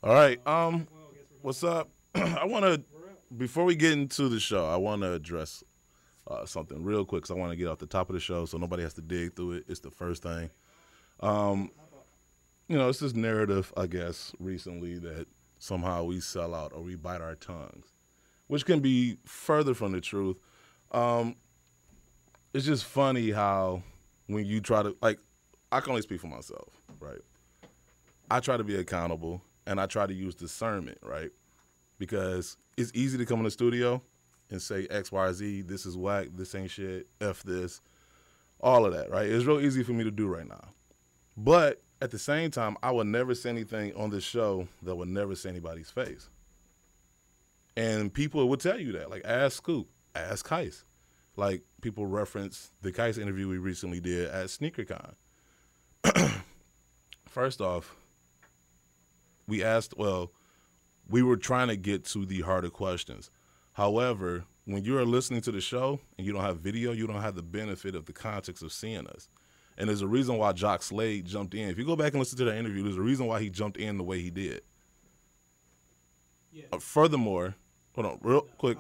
All right. What's up? I want to, before we get into the show, I want to address something real quick because I want to get off the top of the show so nobody has to dig through it. It's the first thing. It's this narrative, I guess, recently that somehow we sell out or we bite our tongues, which can be further from the truth. It's just funny how when you try to, like, I can only speak for myself, right? I try to be accountable, and I try to use discernment, right? Because it's easy to come in the studio and say X, Y, Z, this is whack, this ain't shit, F this, all of that, right? It's real easy for me to do right now. But at the same time, I would never say anything on this show that would never say anybody's face. And people would tell you that. Like, ask Scoop, ask Heist. Like, people reference the Heist interview we recently did at SneakerCon. First off, we were trying to get to the harder questions. However, when you are listening to the show and you don't have video, you don't have the benefit of the context of seeing us. And there's a reason why Jock Slade jumped in. If you go back and listen to that interview, there's a reason why he jumped in the way he did. Yeah. Furthermore, hold on, real quick.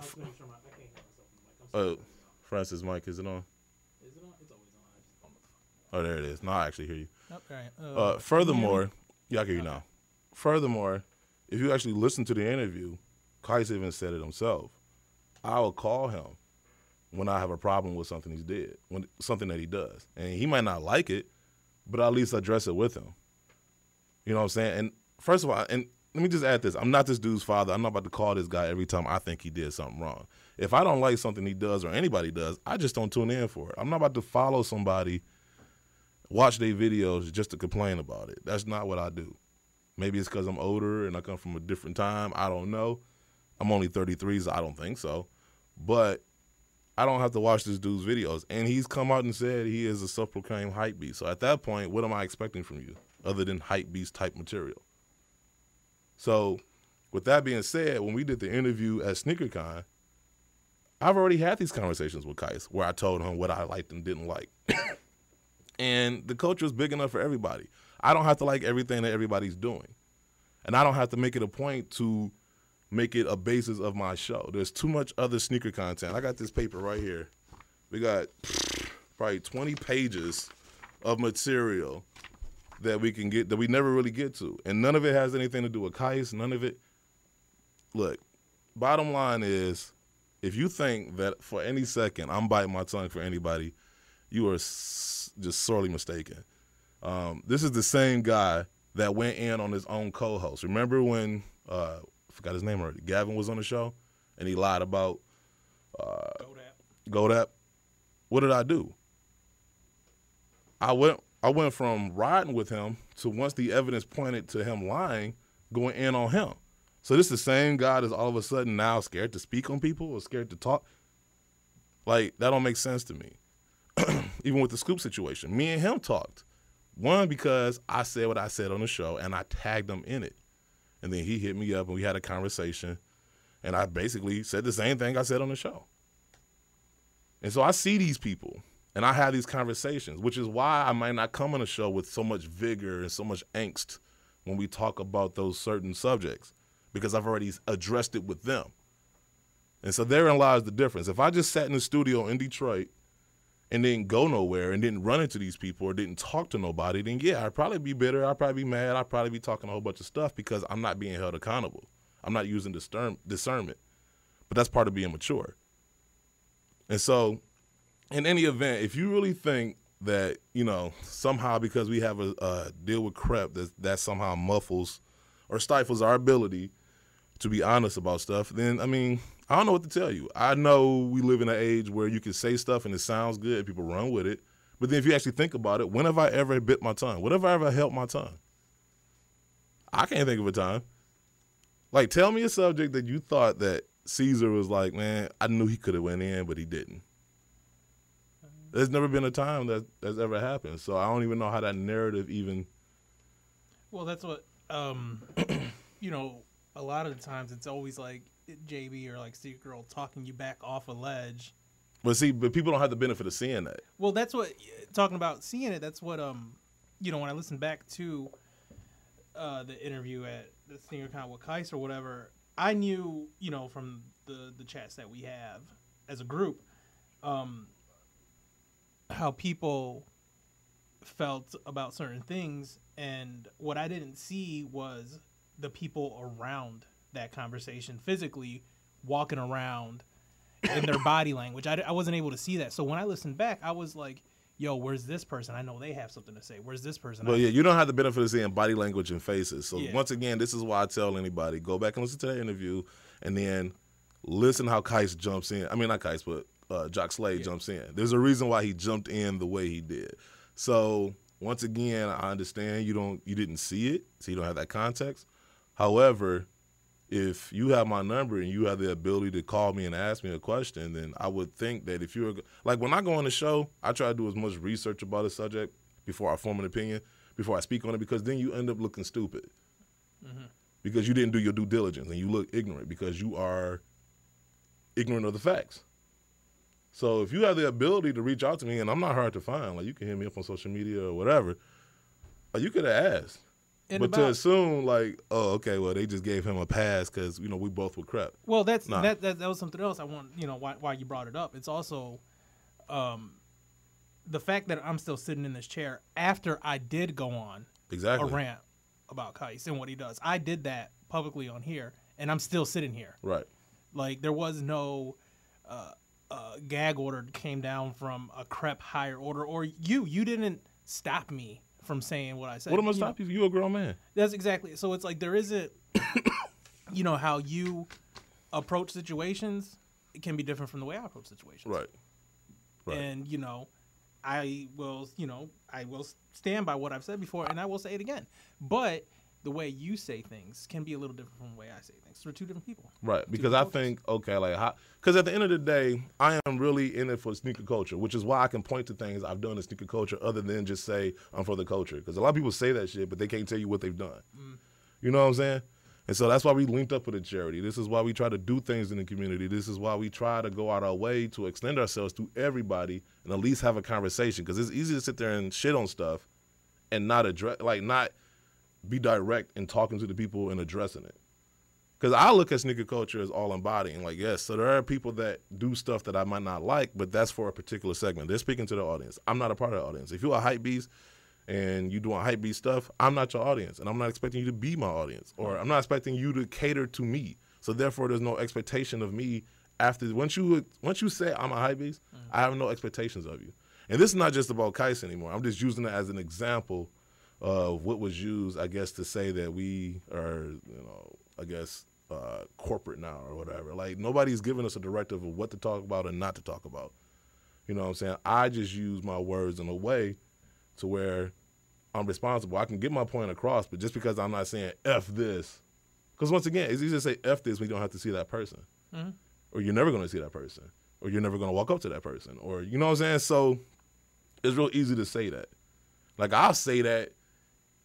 Francis' mic, is it on? Is it on? It's always on. Oh, there it is. No, I actually hear you. Okay. Furthermore, yeah, I can hear you now. Furthermore, if you actually listen to the interview, Kais even said it himself. I will call him when I have a problem with something he did, something that he does. And he might not like it, but I'll at least address it with him. You know what I'm saying? And first of all, and let me just add this. I'm not this dude's father. I'm not about to call this guy every time I think he did something wrong. If I don't like something he does or anybody does, I just don't tune in for it. I'm not about to follow somebody, watch their videos just to complain about it. That's not what I do. Maybe it's because I'm older and I come from a different time. I don't know. I'm only 33, so I don't think so. But I don't have to watch this dude's videos. And he's come out and said he is a self-proclaimed hype beast. So at that point, what am I expecting from you other than hype beast type material? So with that being said, when we did the interview at SneakerCon, I've already had these conversations with Kais where I told him what I liked and didn't like. And the culture is big enough for everybody. I don't have to like everything that everybody's doing. And I don't have to make it a point to make it a basis of my show. There's too much other sneaker content. I got this paper right here. We got probably 20 pages of material that we can get, that we never really get to. And none of it has anything to do with Kais. None of it. Look, bottom line is, if you think that for any second I'm biting my tongue for anybody, you are just sorely mistaken. This is the same guy that went in on his own co-host. Remember when, I forgot his name already, Gavin was on the show and he lied about Godap? What did I do? I went from riding with him to, once the evidence pointed to him lying, going in on him. So this is the same guy that's all of a sudden now scared to speak on people or scared to talk. Like, that don't make sense to me. Even with the Scoop situation, me and him talked. One, because I said what I said on the show and I tagged him in it. And then he hit me up and we had a conversation and I basically said the same thing I said on the show. And so I see these people and I have these conversations, which is why I might not come on a show with so much vigor and so much angst when we talk about those certain subjects, because I've already addressed it with them. And so therein lies the difference. If I just sat in the studio in Detroit and didn't go nowhere and didn't run into these people or didn't talk to nobody, then yeah, I'd probably be bitter. I'd probably be mad. I'd probably be talking a whole bunch of stuff because I'm not being held accountable. I'm not using discernment. But that's part of being mature. And so in any event, if you really think that, somehow because we have a deal with crep that somehow muffles or stifles our ability to be honest about stuff, then, I don't know what to tell you. I know we live in an age where you can say stuff and it sounds good, people run with it. But then if you actually think about it, when have I ever bit my tongue? When have I ever held my tongue? I can't think of a time. Like, tell me a subject that you thought that Caesar was like, man, I knew he could have went in, but he didn't. There's never been a time that's ever happened. So I don't even know how that narrative even. Well, that's what, a lot of the times it's always like JB or like Secret Girl talking you back off a ledge. But people don't have the benefit of seeing that. Well, that's what, talking about seeing it, that's what, when I listen back to the interview at the SneakerCon with Kais or whatever, I knew, you know, from the chats that we have as a group, how people felt about certain things, and what I didn't see was the people around that conversation physically walking around in their body language. I wasn't able to see that. So when I listened back, I was like, yo, where's this person? I know they have something to say. Where's this person? Well, yeah, you don't have the benefit of seeing body language and faces. So Yeah. once again, this is why I tell anybody, go back and listen to that interview and then listen how Kais jumps in. I mean, not Kais, but Jock Slade jumps in. There's a reason why he jumped in the way he did. So once again, I understand you didn't see it, so you don't have that context. However, if you have my number and you have the ability to call me and ask me a question, then I would think that if you're like, when I go on the show, I try to do as much research about a subject before I form an opinion, before I speak on it, because then you end up looking stupid because you didn't do your due diligence and you look ignorant because you are ignorant of the facts. So if you have the ability to reach out to me, and I'm not hard to find, like you can hit me up on social media or whatever, you could have asked. But to assume like, oh, okay, well, they just gave him a pass because, you know, we both were crap. Well, that was something else I want, you know, why you brought it up. It's also the fact that I'm still sitting in this chair after I did go on a rant about Kais and what he does. I did that publicly on here, and I'm still sitting here. Right. Like, there was no gag order came down from a crep higher order, or you didn't stop me from saying what I said. What am I stop you? You're a grown man. That's exactly. So it's like there isn't, you know, how you approach situations, it can be different from the way I approach situations. Right. And, you know, I will stand by what I've said before, and I will say it again. But the way you say things can be a little different from the way I say things. We're two different people. Right, because I think, okay, like, because at the end of the day, I am really in it for sneaker culture, which is why I can point to things I've done in sneaker culture other than just say I'm for the culture. Because a lot of people say that shit, but they can't tell you what they've done. You know what I'm saying? And so that's why we linked up with a charity. This is why we try to do things in the community. This is why we try to go out our way to extend ourselves to everybody and at least have a conversation. Because it's easy to sit there and shit on stuff and not address, like, not be direct in talking to the people and addressing it. Because I look at sneaker culture as all embodying. Like, yes, so there are people that do stuff that I might not like, but that's for a particular segment. They're speaking to the audience. I'm not a part of the audience. If you're a hype beast and you doing hype beast stuff, I'm not your audience, and I'm not expecting you to be my audience, or I'm not expecting you to cater to me. So therefore, there's no expectation of me after. Once you say I'm a hype beast, I have no expectations of you. And this is not just about Kais anymore. I'm just using it as an example of what was used, I guess, to say that we are, you know, I guess, corporate now or whatever. Like, nobody's giving us a directive of what to talk about and not to talk about. You know what I'm saying? I just use my words in a way to where I'm responsible. I can get my point across, but just because I'm not saying F this, because once again, it's easy to say F this when you don't have to see that person. Or you're never going to see that person. Or you're never going to walk up to that person. Or, you know what I'm saying? So it's real easy to say that. Like, I'll say that.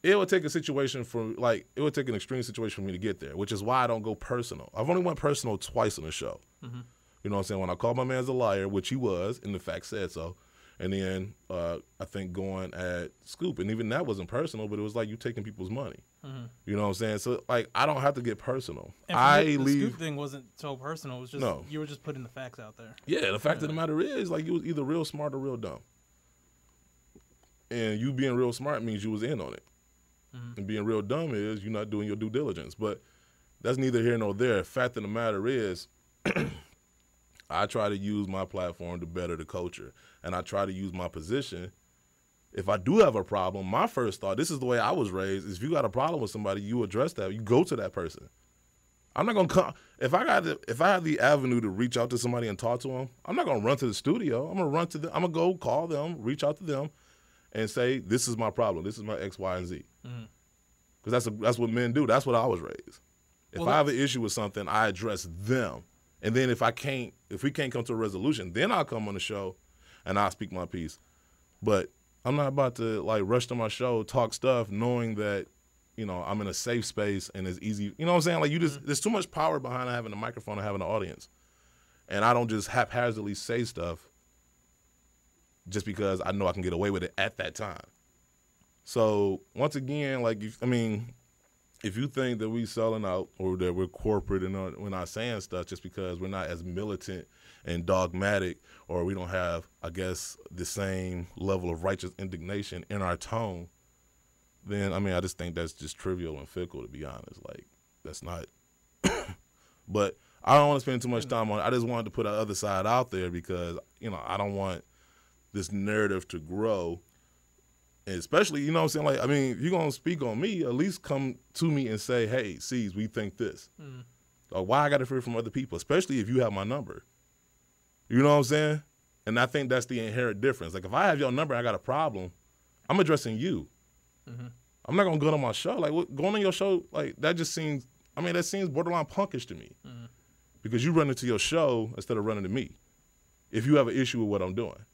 It would take a situation it would take an extreme situation for me to get there, which is why I don't go personal. I've only went personal twice on the show. You know what I'm saying? When I called my man a liar, which he was, and the fact said so. And then I think going at Scoop, and even that wasn't personal, but it was like you taking people's money. You know what I'm saying? So, like, I don't have to get personal. And the Scoop thing wasn't so personal. It was just, you were just putting the facts out there. Yeah, the fact of the matter is, like, you was either real smart or real dumb. And you being real smart means you was in on it. And being real dumb is you're not doing your due diligence. But that's neither here nor there. Fact of the matter is, I try to use my platform to better the culture. And I try to use my position. If I do have a problem, my first thought, this is the way I was raised, is if you got a problem with somebody, you address that. You go to that person. I'm not going to come. If I have the avenue to reach out to somebody and talk to them, I'm not going to run to the studio. I'm going to run to them. I'm going to go call them, reach out to them, and say, this is my problem. This is my X, Y, and Z. Because that's what men do. That's what I was raised. If I have an issue with something, I address them. And then if we can't come to a resolution, then I'll come on the show and I'll speak my piece. But I'm not about to, like, rush to my show, talk stuff, knowing that, you know, I'm in a safe space and it's easy. You know what I'm saying? Like, there's too much power behind having a microphone and having an audience. And I don't just haphazardly say stuff just because I know I can get away with it at that time. So once again, like, if you think that we selling out or that we're corporate and we're not saying stuff just because we're not as militant and dogmatic, or we don't have, I guess, the same level of righteous indignation in our tone, then, I mean, I just think that's just trivial and fickle, to be honest. Like, that's not. But I don't want to spend too much time on it. I just wanted to put the other side out there because, you know, I don't want this narrative to grow. And especially, you know what I'm saying? Like, I mean, if you're going to speak on me, at least come to me and say, hey, C's, we think this. Or why I got to hear from other people, especially if you have my number. You know what I'm saying? And I think that's the inherent difference. Like, if I have your number and I got a problem, I'm addressing you. I'm not going to go on my show. Like, going on your show, like, that just seems, I mean, that seems borderline punkish to me. Because you run into your show instead of running to me. If you have an issue with what I'm doing.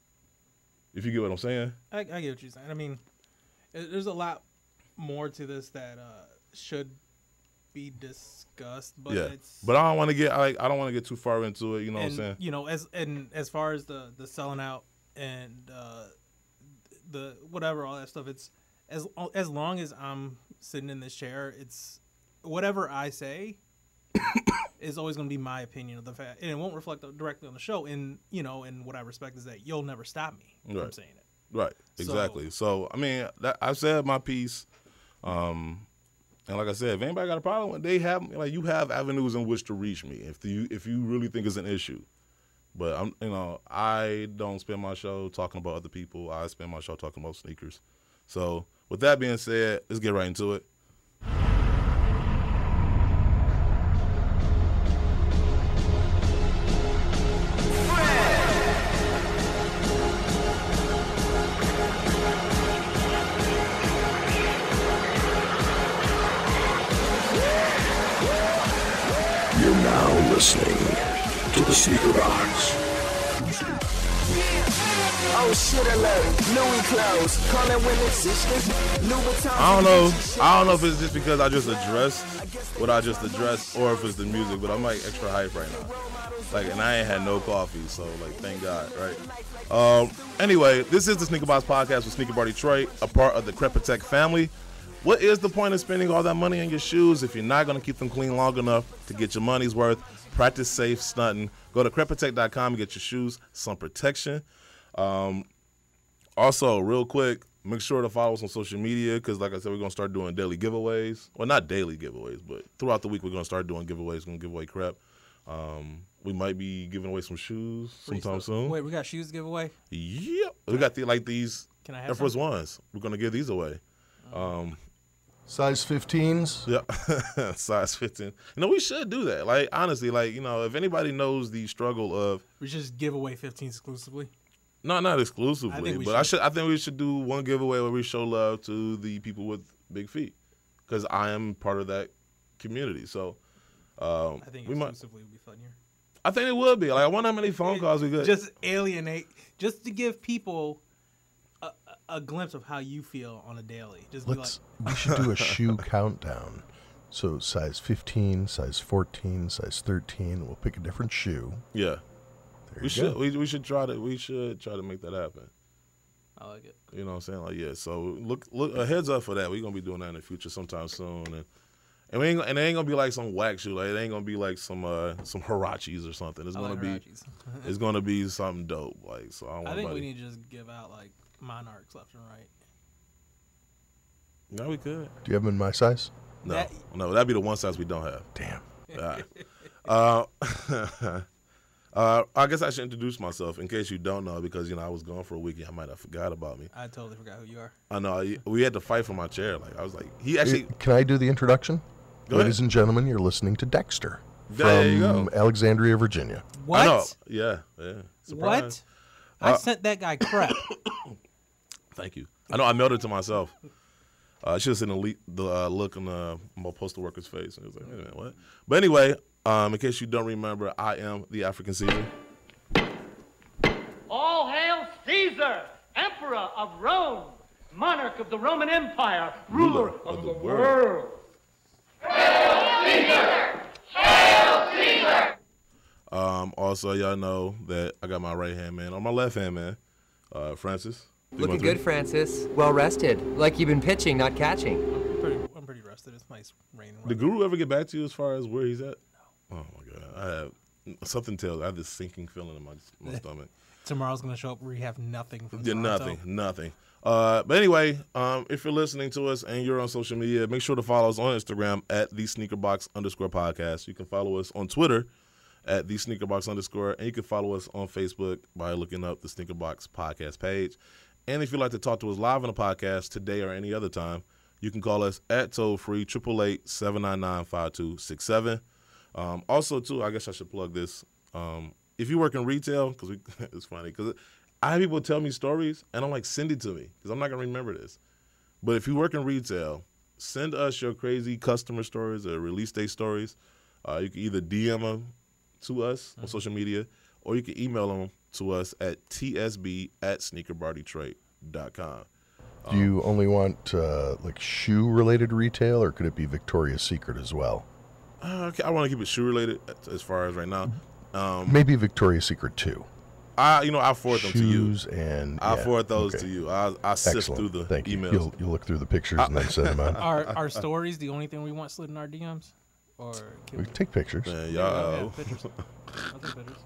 If you get what I'm saying? I get what you're saying. I mean, there's a lot more to this that should be discussed, but it's. But I don't want to get I don't want to get too far into it. You know what I'm saying? You know, as far as the selling out and the whatever, all that stuff, it's as long as I'm sitting in this chair, it's whatever I say is always going to be my opinion of the fact, and it won't reflect directly on the show. And you know, and what I respect is that you'll never stop me from saying it. Right. Exactly. So I mean, I've said my piece. And like I said, if anybody got a problem, they have, like, you have avenues in which to reach me if you really think it's an issue. But I don't spend my show talking about other people. I spend my show talking about sneakers. So with that being said, let's get right into it. Listening to the Sneaker Box. Oh shit alert, Louis clothes, calling when it's I don't know if it's just because I just addressed what I just addressed or if it's the music, but I'm like extra hype right now. Like, and I ain't had no coffee, so like, thank God, right? Anyway, this is the Sneaker Box podcast with Sneaker Bar Detroit, a part of the Crepitech family. What is the point of spending all that money on your shoes if you're not going to keep them clean long enough to get your money's worth? Practice safe stunting. Go to crepitech.com and get your shoes some protection. Also, real quick, make sure to follow us on social media because, like I said, we're going to start doing daily giveaways. Well, not daily giveaways, but throughout the week we're going to start doing giveaways. We're going to give away crep. We might be giving away some shoes sometime soon. Wait, we got shoes to give away? Yep. We got these Can I have Air Force Ones. We're going to give these away. Size 15s? Yeah, size 15. You know, we should do that. Like, honestly, like, you know, if anybody knows the struggle of... We should just give away 15 exclusively? No, not exclusively. I think we should do one giveaway where we show love to the people with big feet. Because I am part of that community. So, I think exclusively would be funnier. I think it would be. Like, I wonder how many phone calls we get. Just alienate. Just to give people... a glimpse of how you feel on a daily. We should do a shoe countdown. So size 15, size 14, size 13. We'll pick a different shoe. Yeah, we should try to make that happen. I like it. You know what I'm saying? Like, yeah. So look a heads up for that. We're gonna be doing that in the future sometime soon, and it ain't gonna be like some whack shoe. Like, it ain't gonna be like some Hirachis or something. It's gonna be something dope. Like, so I think we need to just give out like Monarchs left and right. No, we could. Do you have them in my size? No, that'd be the one size we don't have. Damn. I guess I should introduce myself in case you don't know, because, you know, I was gone for a week and I might have forgot about me. I totally forgot who you are. I know. We had to fight for my chair. Like, I was like, he actually. Can I do the introduction? Go ahead. Ladies and gentlemen, you're listening to Dexter there you from go. Alexandria, Virginia. What? I know. Yeah. Surprise. What? I sent that guy crap. Thank you. I know I mailed it to myself. I should have seen the look on my postal worker's face. And he was like, wait a minute, what? But anyway, in case you don't remember, I am the African Caesar. All hail Caesar, Emperor of Rome, monarch of the Roman Empire, ruler of the world. Hail Caesar! Hail Caesar! Also, y'all know that I got my right-hand man on my left-hand man, Francis. Looking good, Francis. Well rested. Like you've been pitching, not catching. I'm pretty rested. rest of this nice rain. Did Guru ever get back to you as far as where he's at? No. Oh my God, I have something tells. I have this sinking feeling in my stomach. Tomorrow's gonna show up where you have nothing from Yeah, Toronto. nothing. But anyway, if you're listening to us and you're on social media, make sure to follow us on Instagram at @thesneakerbox_podcast. You can follow us on Twitter at @thesneakerbox_, and you can follow us on Facebook by looking up the Sneakerbox podcast page. And if you'd like to talk to us live on the podcast today or any other time, you can call us at toll-free 888-799-5267. Also, too, I guess I should plug this. If you work in retail, because it's funny, because I have people tell me stories, and I'm like, send it to me, because I'm not going to remember this. But if you work in retail, send us your crazy customer stories or release date stories. You can either DM them to us on social media, or you can email them to us at tsb@sneakerbardetroit.com. Do you only want like shoe-related retail, or could it be Victoria's Secret as well? Okay, I want to keep it shoe-related as far as right now. Maybe Victoria's Secret too. I'll forward them to you. Shoes and I'll yeah, forward those okay. to you. I'll sift Excellent. through the Thank you. emails. You'll look through the pictures and then send them out. Are stories the only thing we want slid in our DMs? Or can We take pictures. Man, Yeah, y'all. pictures. I'll take pictures.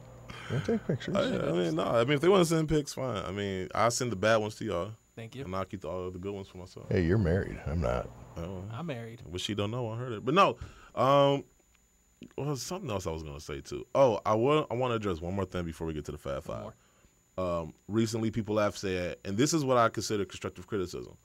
We'll take pictures. If they want to send pics, fine. I mean, I'll send the bad ones to y'all, Thank you. and I'll keep all the good ones for myself. Hey, you're married. I'm not. I'm married. Which she don't know. I heard it, but no. Well, something else I was gonna say too. Oh, I want to address one more thing before we get to the Fab Five. Recently, people have said, and this is what I consider constructive criticism.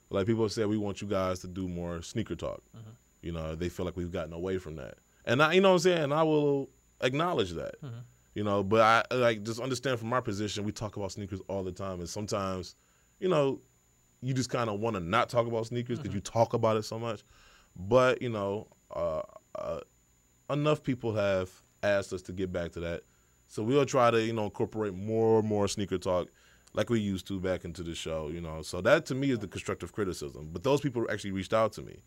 Like, people have said, we want you guys to do more sneaker talk. Mm-hmm. You know, they feel like we've gotten away from that, and you know what I'm saying. And I will acknowledge that. Mm-hmm. You know, but I like just understand from our position, we talk about sneakers all the time, and sometimes, you know, you just kind of want to not talk about sneakers because you talk about it so much. But you know, enough people have asked us to get back to that, so we'll try to incorporate more and more sneaker talk like we used to back into the show. You know, so that to me is the constructive criticism. But those people actually reached out to me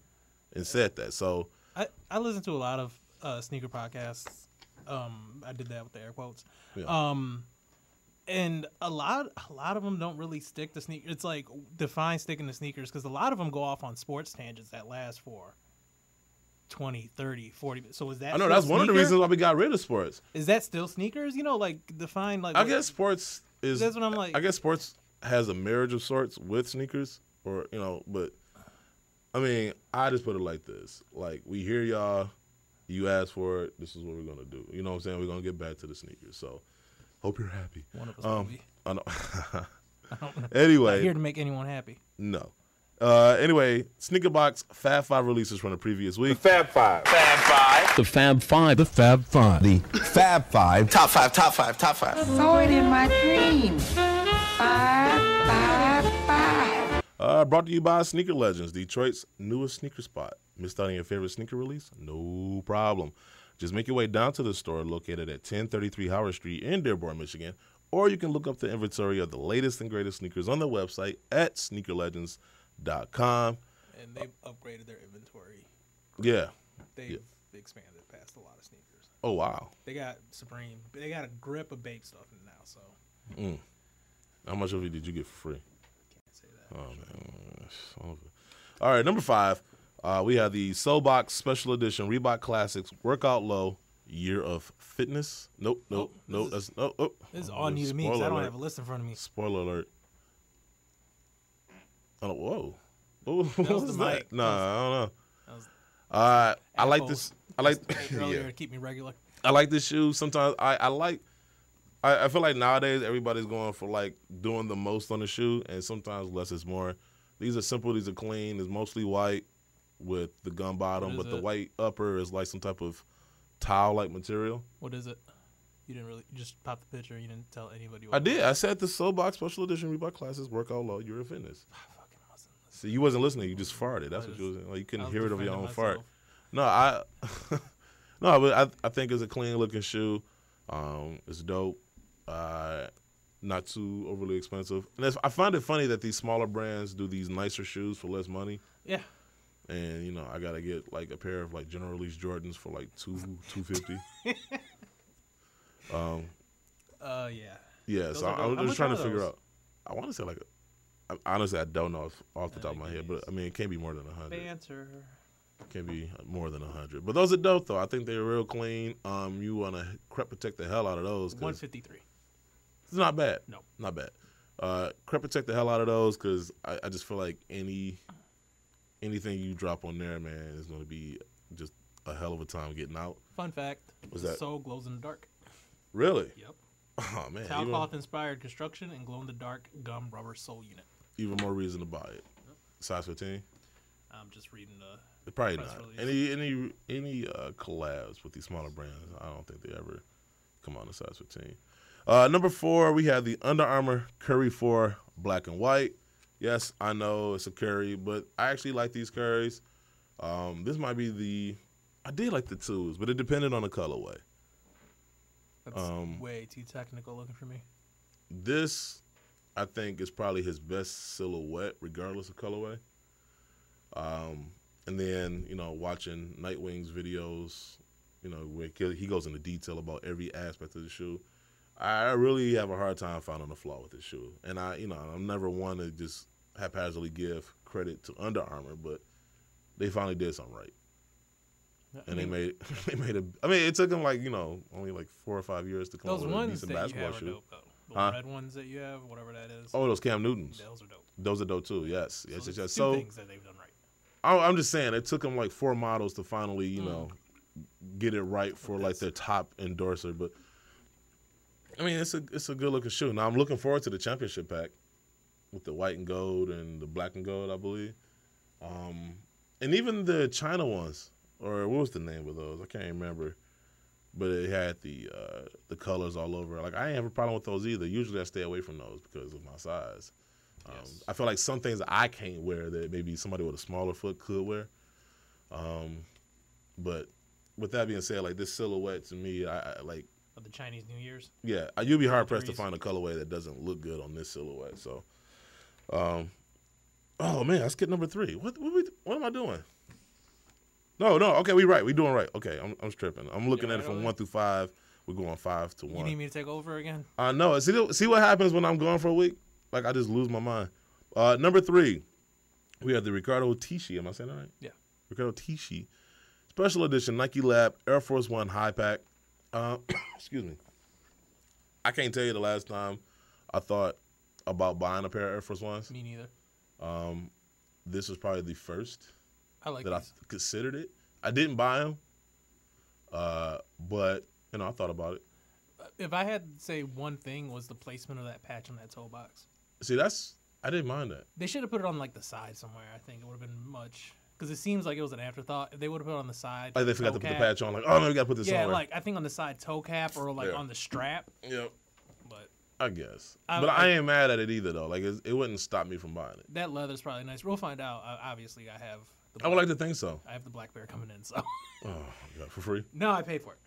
and said that. So I listen to a lot of sneaker podcasts. I did that with the air quotes. Yeah. And a lot of them don't really stick to sneakers. It's like, define sticking to sneakers, because a lot of them go off on sports tangents that last for 20, 30, 40 minutes. So is that I know still that's one of the sneaker? reasons why we got rid of sports. Is that still sneakers? Like, define, like, I guess sports is. That's what I'm like. I guess sports has a marriage of sorts with sneakers, or but I mean, I just put it like this: like, we hear y'all, you asked for it. This is what we're gonna do. You know what I'm saying? We're gonna get back to the sneakers. So, hope you're happy. One of us will be. I know. Not Anyway, here to make anyone happy. no. Anyway, Sneakerbox Fab 5 releases from the previous week. Fab Five. Fab Five. The Fab Five. The Fab Five. The Fab Five. Top five, top five, top five. Saw it in my dreams. 555. Brought to you by Sneaker Legends, Detroit's newest sneaker spot. Missed out on your favorite sneaker release? No problem. Just make your way down to the store located at 1033 Howard Street in Dearborn, Michigan, or you can look up the inventory of the latest and greatest sneakers on their website at sneakerlegends.com. And they've upgraded their inventory. Yeah. They've expanded past a lot of sneakers. Oh, wow. They got Supreme. They got a grip of Bape stuff in now, so How much of it did you get for free? can't say that. Oh, man. All right, number 5. We have the Soulbox Special Edition Reebok Classics Workout Low Year of Fitness. Nope. This is all new to me because I don't have a list in front of me. Spoiler alert. Oh, whoa. What was was the that? mic. No, I don't know. That was I like Apples. this. I like earlier to keep me regular. I like this shoe. Sometimes I feel like nowadays everybody's going for like doing the most on the shoe, and sometimes less is more. These are simple. These are clean. It's mostly white with the gum bottom, What but is the it? white upper is like some type of towel-like material. What is it? You just popped the picture. You didn't tell anybody what I it did. was. I said the Soulbox Special Edition Reebok Classics Workout Low Year of Fitness. I fucking wasn't listening. See, you wasn't listening. You just farted. That's what I you was like. You I couldn't was hear it over your own defending fart. myself. No, no, but I think it's a clean looking shoe. It's dope. Not too overly expensive. And I find it funny that these smaller brands do these nicer shoes for less money. Yeah. And I gotta get like a pair of like General Release Jordans for like $250. Yeah. Yeah, Those so are dope. I'm How just much trying to are figure those? out. I want to say honestly, I don't know off the top of my head, but I mean, it can't be more than 100. Banter. Can't be more than 100. But those are dope, though. I think they're real clean. You want to crep protect the hell out of those. 153. It's not bad. No. Not bad. Crep protect the hell out of those because I just feel like anything you drop on there, man, is going to be just a hell of a time getting out. Fun fact. What's that? Sole glows in the dark. Really? Yep. Oh, man. Talcloth inspired construction and glow in the dark gum rubber sole unit. Even more reason to buy it. Size 15? I'm just reading the Probably press not. release. Any collabs with these smaller brands, I don't think they ever come on to size 15. Number 4, we have the Under Armour Curry 4 black and white. Yes, I know it's a curry, but I actually like these curries. This might be I did like the 2s, but it depended on the colorway. That's way too technical looking for me. This, I think, is probably his best silhouette, regardless of colorway. And then, watching Nightwing's videos, where he goes into detail about every aspect of the shoe. I really have a hard time finding a flaw with this shoe. And I'm never one to just haphazardly give credit to Under Armour, but they finally did something right. And they made it took them only like 4 or 5 years to come up Those with a ones decent that you basketball have are shoe. dope, though. The red ones that you have, whatever that is. Oh, those Cam Newtons. Those are dope. Those are dope too. Yes. So Yes. there's So two things that they've done right. I'm just saying it took them like 4 models to finally, get it right for like their top endorser. But I mean, it's a good looking shoe. Now I'm looking forward to the championship pack with the white and gold and the black and gold, I believe. And even the China ones, or what was the name of those? I can't remember. But it had the colors all over. Like I ain't have a problem with those either. Usually I stay away from those because of my size. Yes. I feel like some things I can't wear that maybe somebody with a smaller foot could wear. But with that being said, like this silhouette to me, I like. Of the Chinese New Year's. Yeah, you'd be hard pressed to find a colorway that doesn't look good on this silhouette. So, oh man, I skipped number 3. What am I doing? No. Okay, we right. We doing right. Okay, I'm tripping. I'm looking at it from 1 through 5. We're going 5 to 1. You need me to take over again? No. See what happens when I'm gone for a week? Like I just lose my mind. Number 3, we have the Ricardo Tisci. Am I saying that right? Yeah. Ricardo Tisci, special edition Nike Lab Air Force One high pack. Excuse me. I can't tell you the last time I thought about buying a pair of Air Force Ones. Me neither. This was probably the first I like that these. I considered it. I didn't buy them, but I thought about it. If I had to say one thing was the placement of that patch on that toe box. See, I didn't mind that. They should have put it on like the side somewhere. I think it would have been much because it seems like it was an afterthought. If they would have put it on the side, Like they forgot toe to put the cap. patch on. Like, oh no, we got to put this on. Yeah, like I think on the side toe cap or like Yeah. on the strap. Yep. But I guess. I ain't mad at it either though. Like it wouldn't stop me from buying it. that leather's probably nice. We'll find out. Obviously, I have. I would like to think so. I have the black bear coming in, so Oh, God, for free? no, I paid for it.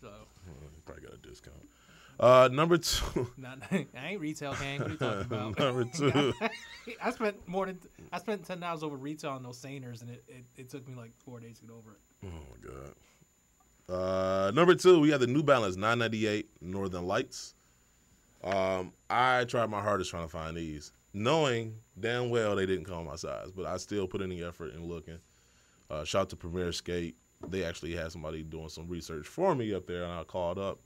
So You probably got a discount. Number 2. I ain't retail gang. What are you talking about? Number 2. I spent $10 over retail on those Sainers, and it took me like 4 days to get over it. Oh my God. Number 2, we have the New Balance 998 Northern Lights. I tried my hardest trying to find these, knowing damn well they didn't come my size, but I still put in the effort in looking. Shout out to Premier Skate. They actually had somebody doing some research for me up there, and I called up,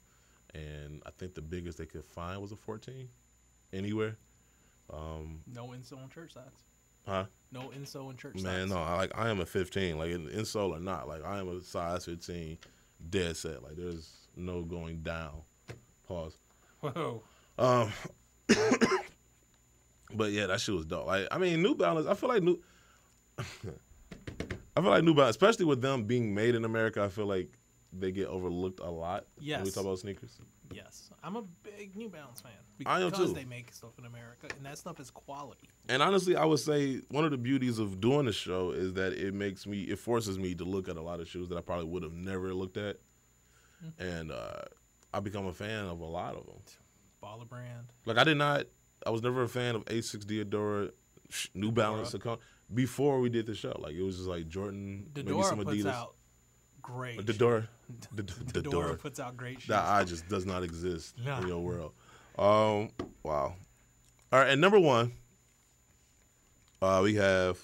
and I think the biggest they could find was a 14 anywhere. No insole and church size. Huh? No insole and church size. Man, no, I am a 15, like in insole or not. Like I am a size 15, dead set. Like there's no going down. Pause. Whoa. But yeah, that shit was dope. Like I mean, New Balance. I feel like New Balance, especially with them being made in America. I feel like they get overlooked a lot when we Yes. talk about sneakers. Yes, I'm a big New Balance fan I am because too. they make stuff in America, and that stuff is quality. And honestly, I would say one of the beauties of doing the show is that it forces me to look at a lot of shoes that I probably would have never looked at, and I become a fan of a lot of them. Baller brand. Like I was never a fan of Asics, Diodora, New Balance, before we did the show. Like it was just like Jordan, maybe some Diodora puts Adidas. out great. Diodora. Diodora puts out great shoes. That eye just does not exist Nah. in your world. Wow. All right, and number 1, we have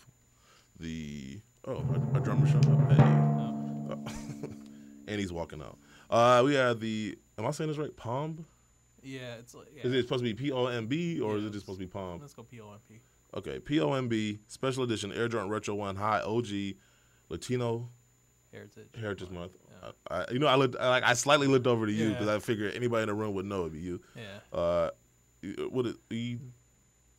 the Oh, our drummer showed up. Hey. And he's walking out. We have the, am I saying this right? Pomb? Yeah, it's like. Yeah. Is it supposed to be P-O-M-B or Yeah, is it just supposed to be Pomb? Let's go P-O-M-P. Okay, P-O-M-B, Special Edition Air Jordan Retro 1 High OG Latino Heritage Month. Yeah. I slightly looked over to you because I figured anybody in the room would know it'd be you. Yeah. What is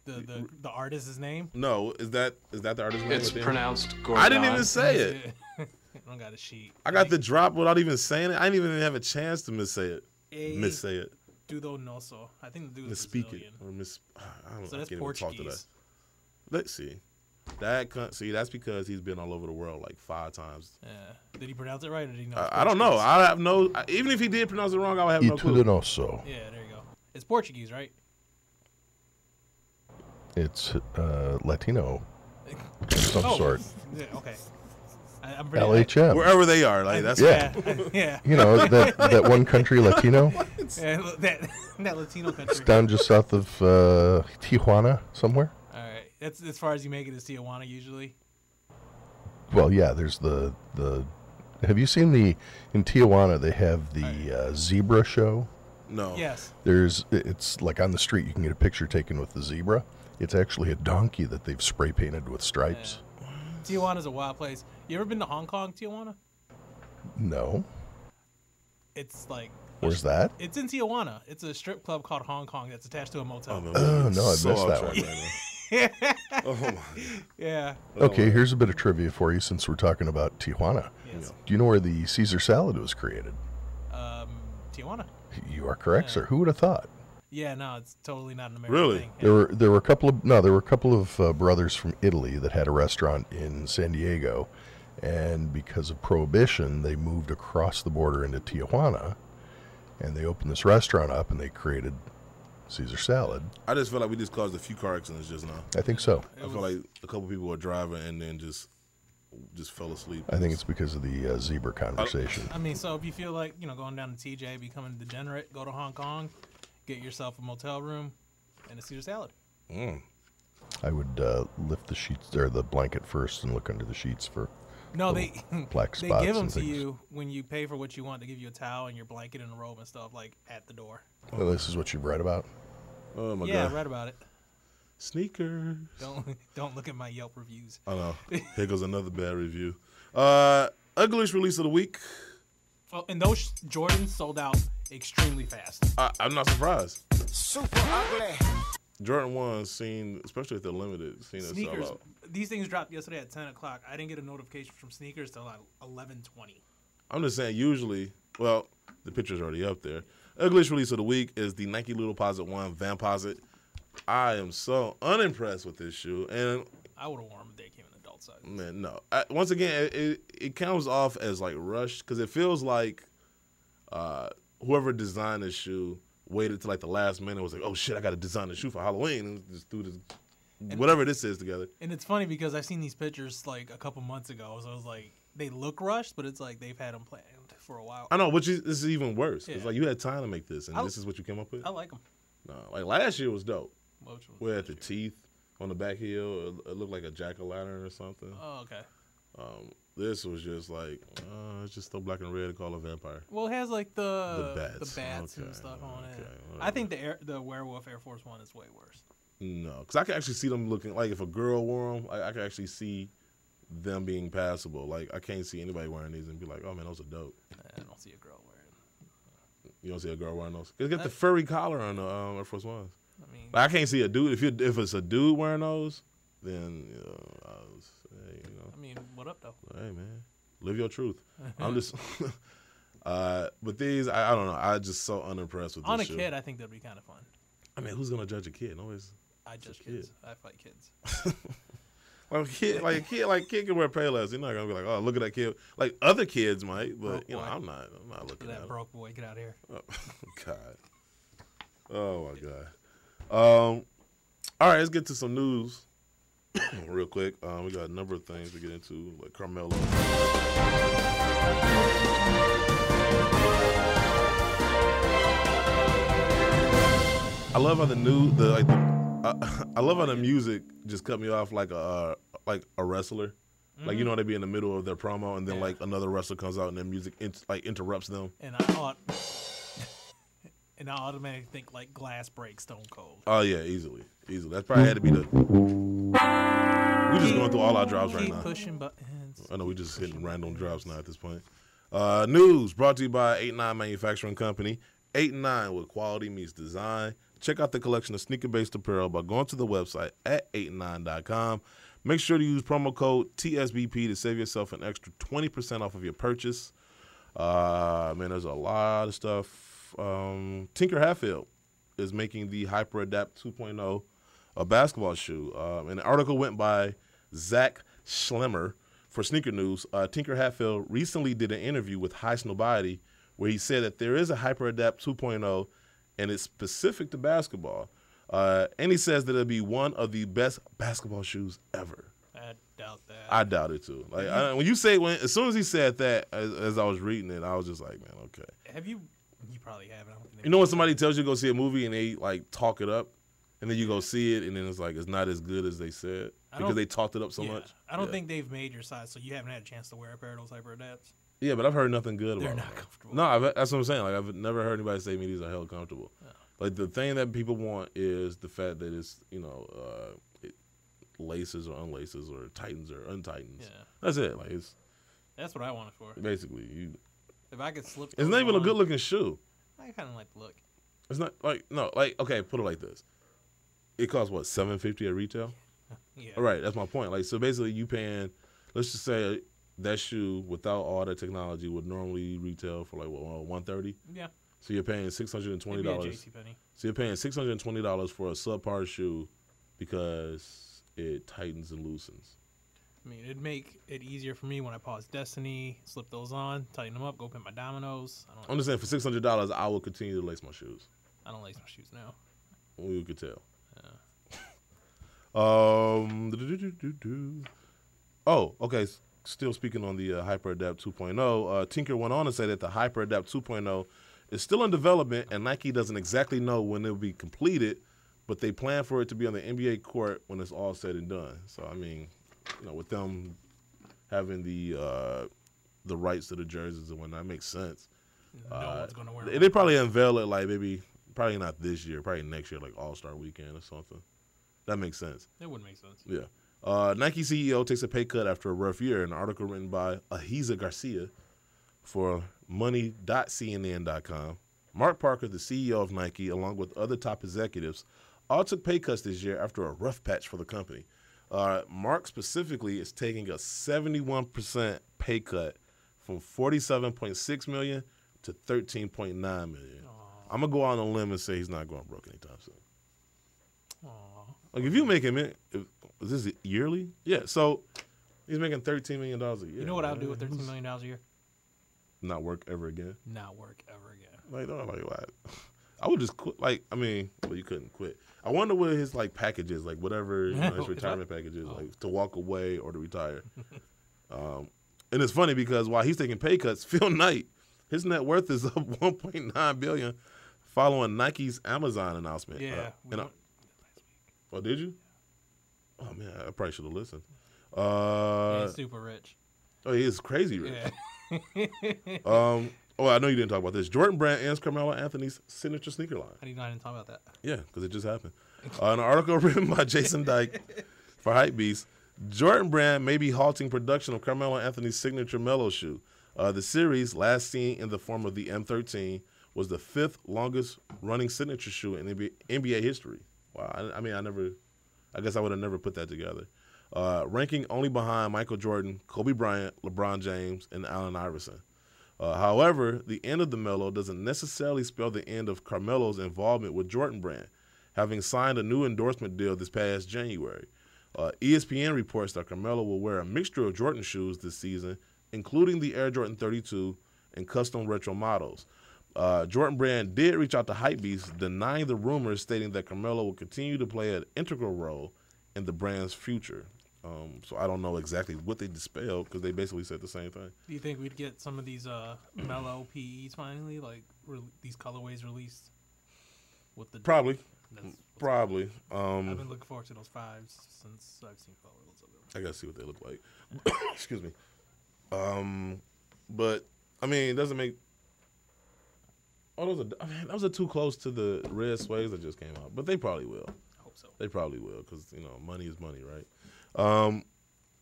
the artist's name? No, is that the artist's name? It's pronounced Gordon. I didn't even say it. I don't got a sheet. I got the drop without even saying it. I didn't even have a chance to missay it. Dudo Noso. I think the dude is Misspeak Brazilian. it. Or I don't So know. that's I can't even talk to that. Portuguese. Let's see. That's because he's been all over the world like 5 times. Yeah. Did he pronounce it right or did he know? I don't know. I have no. Even if he did pronounce it wrong, I would have no clue. Itudinoso. Yeah, there you go. It's Portuguese, right? It's Latino of some sort. Yeah, okay. I'm pretty, LHM. Wherever they are, like that's yeah. You know that one country, Latino. Yeah, that Latino country. It's down just south of Tijuana, somewhere. All right, that's as far as you make it is Tijuana usually. Well, yeah. There's the. Have you seen in Tijuana? They have the zebra show. No. Yes. It's like on the street. You can get a picture taken with the zebra. It's actually a donkey that they've spray painted with stripes. Yeah. Tijuana's a wild place. You ever been to Hong Kong, Tijuana? No. It's like. Where's that? It's in Tijuana. It's a strip club called Hong Kong that's attached to a motel. Oh, no, I missed that one. Oh my. Yeah. Okay, here's a bit of trivia for you since we're talking about Tijuana. Yes. Do you know where the Caesar salad was created? Tijuana. You are correct, sir. Who would have thought? Yeah, no, it's totally not an American Really? thing. Yeah. There were a couple of brothers from Italy that had a restaurant in San Diego, and because of prohibition, they moved across the border into Tijuana, and they opened this restaurant up, and they created Caesar salad. I just feel like we just caused a few car accidents just now. I think so. I feel like a couple people were driving and then just fell asleep. I think it's because of the zebra conversation. I mean, so if you feel like, going down to TJ, becoming degenerate, go to Hong Kong, get yourself a motel room and a Caesar salad. I would lift the sheets or the blanket first and look under the sheets for black spots. They give them and to things. you when you pay for what you want. They give you a towel and your blanket and a robe and stuff like at the door. Well, this is what you've read about. Oh my Yeah, god. I read about it. Sneakers. Don't look at my Yelp reviews. I know. Here goes another bad review. Ugliest release of the week. Oh, and those Jordans sold out extremely fast. I'm not surprised. Super ugly. Jordan 1 seen, especially if they're limited, seen it sell Sneakers. out. These things dropped yesterday at 10 o'clock. I didn't get a notification from Sneakers till like 11:20. I'm just saying, usually, well, the picture's already up there. Ugliest release of the week is the Nike Little Posit 1 Vamposit. I am so unimpressed with this shoe, and I would have worn them if they came in adult size. man, no. Once again, it comes off as like rushed because it feels like whoever designed this shoe waited till like the last minute and was like, oh shit, I got to design a shoe for Halloween and just do this, whatever this is together. And it's funny because I've seen these pictures like a couple months ago, so I was like, they look rushed, but it's like they've had them planned for a while. I know, which is, this is even worse. Yeah. It's like you had time to make this, and this is what you came up with. I like them. No, like last year was dope. Which was We had the teeth on the back heel. It looked like a jack-o'-lantern or something. Oh, okay. This was just like, it's just so black and red to call a vampire. Well, it has like the bats. and Okay, stuff on it. okay, I think the Werewolf Air Force One is way worse. No, because I can actually see them looking like if a girl wore them, I can actually see them being passable. Like I can't see anybody wearing these and be like, oh man, those are dope. I don't see a girl wearing. You don't see a girl wearing those. Cause get the furry collar on the Air Force Ones. I mean, Like, I can't see a dude. If it's a dude wearing those, then I mean, what up though? hey man, live your truth. I'm just, but these I don't know. I'm just so unimpressed with this On a shoe. kid, I think that'd be kind of fun. I mean, who's gonna judge a kid? Nobody's. I judge a kids. kid. I fight kids. Like a kid can wear Payless. You're not gonna be like, oh, look at that kid. Like other kids might, but Broke boy. I'm not looking at That him. broke boy, get out of here. Oh, God. Oh my God. All right, let's get to some news real quick. We got a number of things to get into, like Carmelo. I love how I love how the music just cut me off like a wrestler. Like, you know, they be in the middle of their promo, and then, Yeah. like, another wrestler comes out, and their music, interrupts them. And I automatically think, like, glass breaks Stone Cold. Oh, yeah, easily. That probably had to be the... We just going through all our drops right Keep now. pushing buttons. I know we just hitting random drops now at this point. News brought to you by 89 Manufacturing Company. 89 with quality meets design. Check out the collection of sneaker-based apparel by going to the website at 89.com. Make sure to use promo code TSBP to save yourself an extra 20% off of your purchase. Man, there's a lot of stuff. Tinker Hatfield is making the Hyperadapt 2.0 a basketball shoe. An article went by Zach Schlemmer for Sneaker News. Tinker Hatfield recently did an interview with High Snobiety where he said that there is a Hyperadapt 2.0 and it's specific to basketball. And he says that it'll be one of the best basketball shoes ever. I doubt that. I doubt it too. Like as soon as he said that, as I was reading it, I was just like, man, okay. Have you? You probably haven't. I don't think You know when somebody tells you to go see a movie and they like talk it up, and then you go see it and then it's like it's not as good as they said because they talked it up so much. I don't think they've made your size, so you haven't had a chance to wear a pair of those Hyperadapts. Yeah, but I've heard nothing good about They're them. not comfortable. No, that's what I'm saying. Like I've never heard anybody say to me these are hell comfortable. No. Like the thing that people want is the fact that it's it laces or unlaces or tightens or untightens. Yeah. That's it. Like That's what I want it for. basically If I could slip. it's those not even a on, good looking shoe. I kind of like the look. It's not like okay, put it like this. It costs what, $750 at retail? Yeah. All right, that's my point. Like so basically you paying, let's just say that shoe without all that technology would normally retail for like what, $130? Yeah. So you're paying $620. Maybe a JCPenney. So you're paying $620 for a subpar shoe because it tightens and loosens. I mean, it'd make it easier for me when I pause Destiny, slip those on, tighten them up, go put my dominoes. I'm just saying for $600, I will continue to lace my shoes. I don't lace my shoes now. We could tell. Yeah. Oh, okay. Still speaking on the Hyperadapt 2.0, Tinker went on to say that the Hyperadapt 2.0 is still in development and Nike doesn't exactly know when it will be completed, but they plan for it to be on the NBA court when it's all said and done. So, I mean, with them having the rights to the jerseys and whatnot, it makes sense. No one's going to wear They them. probably unveil it like probably not this year, probably next year, like All-Star Weekend or something. That makes sense. It wouldn't make sense. Yeah. Nike CEO takes a pay cut after a rough year. An article written by Ahiza Garcia for money.cnn.com. Mark Parker, the CEO of Nike, along with other top executives, all took pay cuts this year after a rough patch for the company. Mark specifically is taking a 71% pay cut from $47.6 million to $13.9 million. I'm going to go out on a limb and say he's not going broke anytime soon. Aw. Like, if you make him, is this yearly? Yeah, so he's making $13 million a year. You know what I'll do with $13 million a year? Not work ever again? Not work ever again. Like, what? I would just quit. Like, I mean, well, you couldn't quit. I wonder what his, like, package is, like, whatever his retirement package is, like, to walk away or to retire. And it's funny because while he's taking pay cuts, Phil Knight, his net worth is up $1.9 billion following Nike's Amazon announcement. Yeah. Oh, did you? Oh, man, I probably should have listened. He's super rich. Oh, he is crazy rich. Yeah. Oh, I know you didn't talk about this. Jordan Brand ends Carmelo Anthony's signature sneaker line. How do you know I didn't talk about that? Yeah, because it just happened. An article written by Jason Dyke for Hypebeast. Jordan Brand may be halting production of Carmelo Anthony's signature Melo shoe. The series, last seen in the form of the M13, was the 5th longest running signature shoe in NBA history. Wow, I guess I would have never put that together. Ranking only behind Michael Jordan, Kobe Bryant, LeBron James, and Allen Iverson. However, the end of the Melo doesn't necessarily spell the end of Carmelo's involvement with Jordan Brand, having signed a new endorsement deal this past January. ESPN reports that Carmelo will wear a mixture of Jordan shoes this season, including the Air Jordan 32 and custom retro models. Jordan Brand did reach out to Hypebeast, denying the rumors, stating that Carmelo will continue to play an integral role in the brand's future. So I don't know exactly what they dispelled because they basically said the same thing. Do you think we'd get some of these Mellow PEs finally, like these colorways released with the Probably. That's what's Probably. I've been looking forward to those 5s since I've seen photos of them. I gotta see what they look like. Excuse me. But I mean, it doesn't make. Oh, those are too close to the red suedes that just came out. But they probably will. I hope so. They probably will because money is money, right?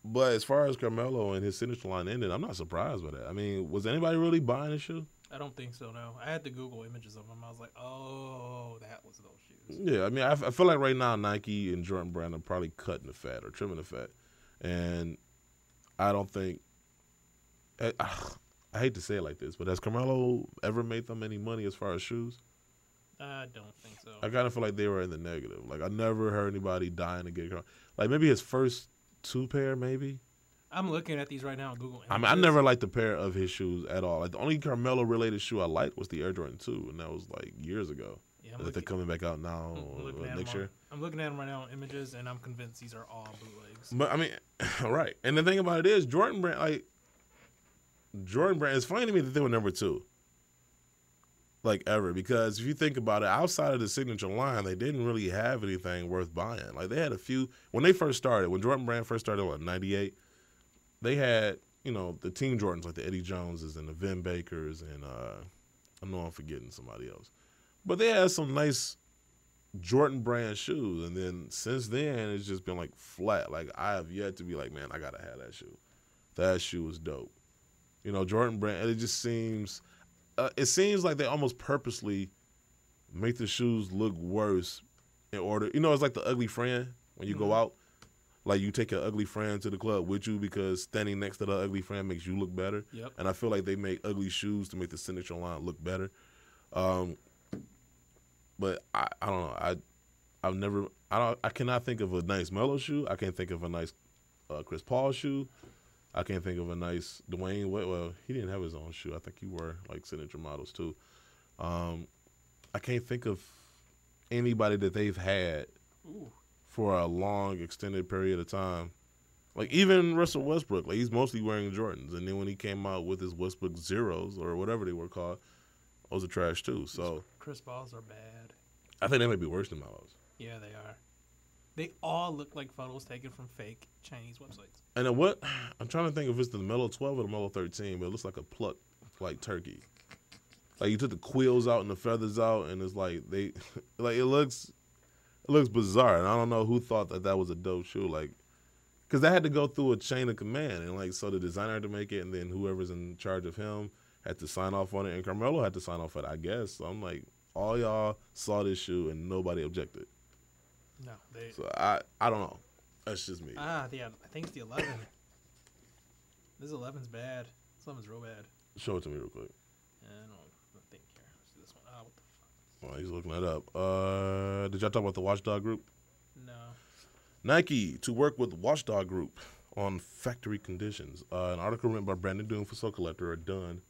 But as far as Carmelo and his signature line ended, I'm not surprised by that. I mean, was anybody really buying the shoe? I don't think so, no. I had to Google images of them. I was like, oh, that was those shoes. Yeah, I mean, I feel like right now Nike and Jordan Brand are probably cutting the fat or trimming the fat. And I don't think I hate to say it like this, but has Carmelo ever made them any money as far as shoes? I don't think so. I kind of feel like they were in the negative. Like, I never heard anybody dying to get like maybe his first 2 pair, maybe. I'm looking at these right now on Google Images. I mean, I never liked a pair of his shoes at all. Like, the only Carmelo-related shoe I liked was the Air Jordan 2, and that was, like, years ago. Yeah, that they're coming back out now next year. I'm looking at them right now on Images, and I'm convinced these are all bootlegs. But, I mean, right. And the thing about it is, Jordan Brand, it's funny to me that they were number 2. Like, ever. Because if you think about it, outside of the signature line, they didn't really have anything worth buying. Like, they had a few. When they first started, when Jordan Brand first started, 98, they had, the Team Jordans, like the Eddie Joneses and the Vin Bakers, and I know I'm forgetting somebody else. But they had some nice Jordan Brand shoes. And then since then, it's just been, like, flat. Like, I have yet to be like, man, I got to have that shoe. That shoe is dope. Jordan Brand, it just seems... it seems like they almost purposely make the shoes look worse in order. It's like the ugly friend when you go out. Like, you take your ugly friend to the club with you because standing next to the ugly friend makes you look better. Yep. And I feel like they make ugly shoes to make the signature line look better. But I don't know. I cannot think of a nice Melo shoe. I can't think of a nice Chris Paul shoe. I can't think of a nice Dwayne. Well, he didn't have his own shoe. I think he wore, like, signature models, too. I can't think of anybody that they've had for a long, extended period of time. Like, even Russell Westbrook, like, he's mostly wearing Jordans. And then when he came out with his Westbrook Zeros, or whatever they were called, those are trash, too. So Chris Paul's are bad. I think they might be worse than Melo's. Yeah, they are. They all look like photos taken from fake Chinese websites. And then I'm trying to think if it's the Melo 12 or the Melo 13, but it looks like a plucked, like, turkey. Like, you took the quills out and the feathers out, and it's like it looks bizarre. And I don't know who thought that was a dope shoe. Like, because that had to go through a chain of command. And, like, so the designer had to make it, and then whoever's in charge of him had to sign off on it. And Carmelo had to sign off on it, I guess. So I'm like, all y'all saw this shoe, and nobody objected. No, So I don't know. That's just me. I think it's the 11. This 11's bad. This 11's real bad. Show it to me real quick. I don't think here. Let's see this one. What the fuck? Oh, he's looking that up. Did y'all talk about the Watchdog Group? No. Nike to work with Watchdog Group on factory conditions. An article written by Brandon Doon for Soul Collector are done.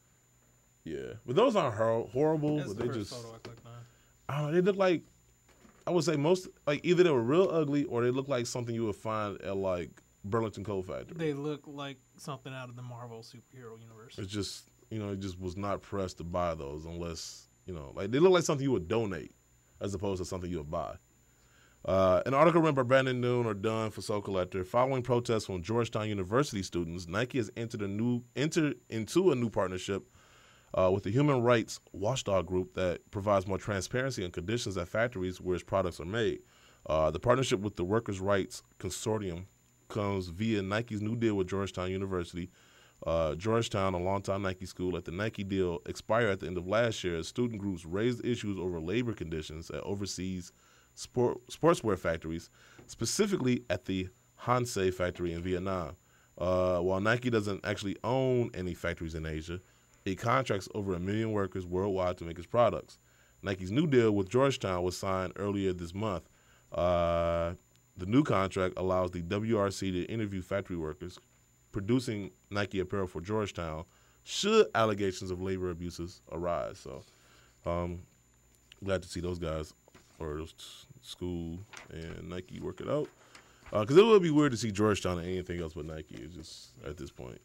Yeah, but those aren't horrible. That's but the they first just photo I clicked on. I don't know. They look like, I would say most, like, either they were real ugly or they look like something you would find at, like, Burlington Coat Factory. They look like something out of the Marvel superhero universe. It's just, it just was not pressed to buy those unless, like, they look like something you would donate as opposed to something you would buy. An article written by Brandon Noon or done for Soul Collector. Following protests from Georgetown University students, Nike has entered into a new partnership with the human rights watchdog group that provides more transparency on conditions at factories where its products are made. The partnership with the Workers' Rights Consortium comes via Nike's new deal with Georgetown University. Georgetown, a longtime Nike school, let the Nike deal expire at the end of last year as student groups raised issues over labor conditions at overseas sportswear factories, specifically at the Hansei factory in Vietnam. While Nike doesn't actually own any factories in Asia, it contracts over 1 million workers worldwide to make its products. Nike's new deal with Georgetown was signed earlier this month. The new contract allows the WRC to interview factory workers producing Nike apparel for Georgetown should allegations of labor abuses arise. So glad to see those guys or those school and Nike work it out. Because it would be weird to see Georgetown and anything else but Nike. It's just at this point.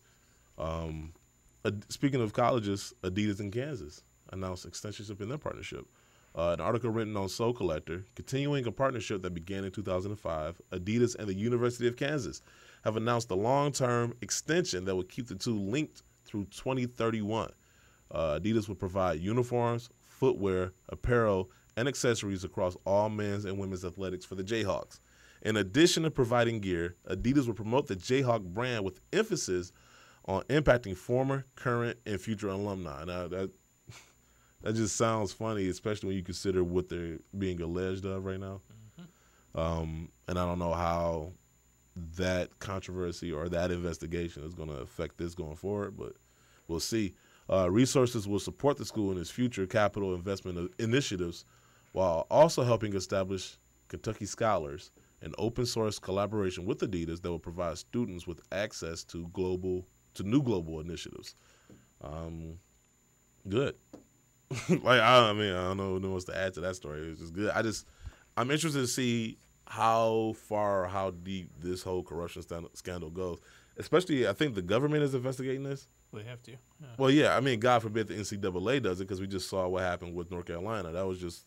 Speaking of colleges, Adidas in Kansas announced extensionship in their partnership. An article written on Soul Collector, continuing a partnership that began in 2005, Adidas and the University of Kansas have announced a long-term extension that will keep the two linked through 2031. Adidas will provide uniforms, footwear, apparel, and accessories across all men's and women's athletics for the Jayhawks. In addition to providing gear, Adidas will promote the Jayhawk brand with emphasis on impacting former, current, and future alumni. Now, that just sounds funny, especially when you consider what they're being alleged of right now. And I don't know how that controversy or that investigation is going to affect this going forward, but we'll see. Resources will support the school in its future capital investment initiatives while also helping establish Kentucky Scholars, an open-source collaboration with Adidas that will provide students with access to new global initiatives. Good. I don't know who wants to add to that story. It's just good. I'm interested to see how far or how deep this whole corruption scandal goes. Especially, I think the government is investigating this. They have to. Yeah. Well, yeah. I mean, God forbid the NCAA does it, because we just saw what happened with North Carolina. That was just,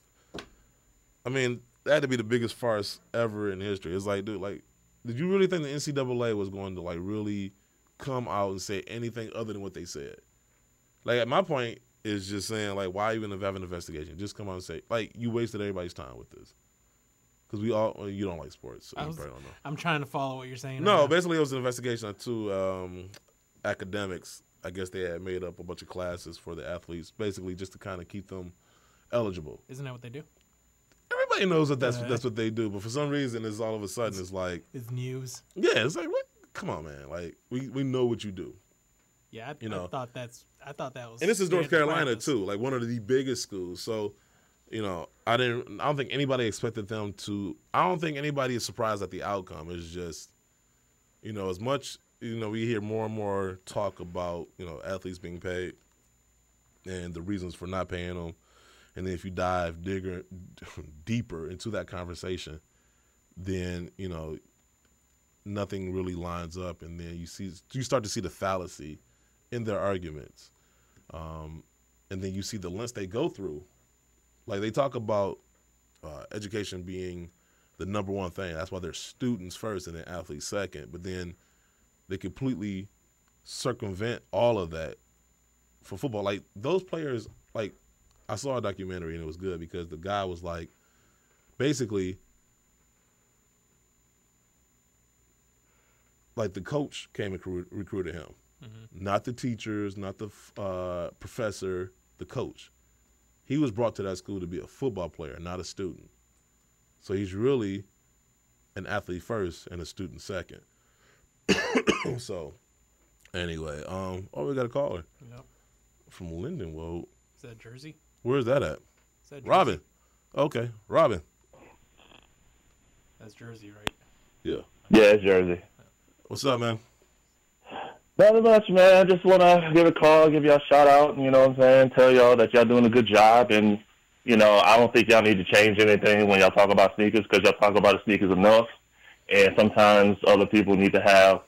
that had to be the biggest farce ever in history. It's like, dude, did you really think the NCAA was going to really come out and say anything other than what they said? At my point is just saying, why even have an investigation? Just come out and say, you wasted everybody's time with this. Because you don't like sports. So you probably don't know. I'm trying to follow what you're saying. No, basically it was an investigation of two academics. I guess they had made up a bunch of classes for the athletes, basically just to kind of keep them eligible. Isn't that what they do? Everybody knows that that's what they do, but for some reason, it's all of a sudden it's news. Yeah, it's like, what? Come on, man! We know what you do. Yeah, I thought that was. And this is North Carolina too, one of the biggest schools. So, I don't think anybody expected them to. I don't think anybody is surprised at the outcome. It's just, as much. We hear more and more talk about, athletes being paid and the reasons for not paying them. And then if you dive deeper into that conversation, then, nothing really lines up. And then you start to see the fallacy in their arguments. And then you see the lengths they go through. They talk about education being the number one thing. That's why they're students first and then athletes second. But then they completely circumvent all of that for football. Those players, I saw a documentary and it was good because the guy was basically, the coach came and recruited him. Mm-hmm. Not the teachers, not the professor, the coach. He was brought to that school to be a football player, not a student. So he's really an athlete first and a student second. So, anyway, we got a caller. Yep. From Lindenwold. Is that Jersey? Where's that at? Is that Jersey? Robin. Okay, Robin. That's Jersey, right? Yeah. Yeah, it's Jersey. What's up, man? Not much, man. I just want to give a call, give y'all a shout out, tell y'all that y'all doing a good job. And, I don't think y'all need to change anything when y'all talk about sneakers because y'all talk about the sneakers enough. And sometimes other people need to have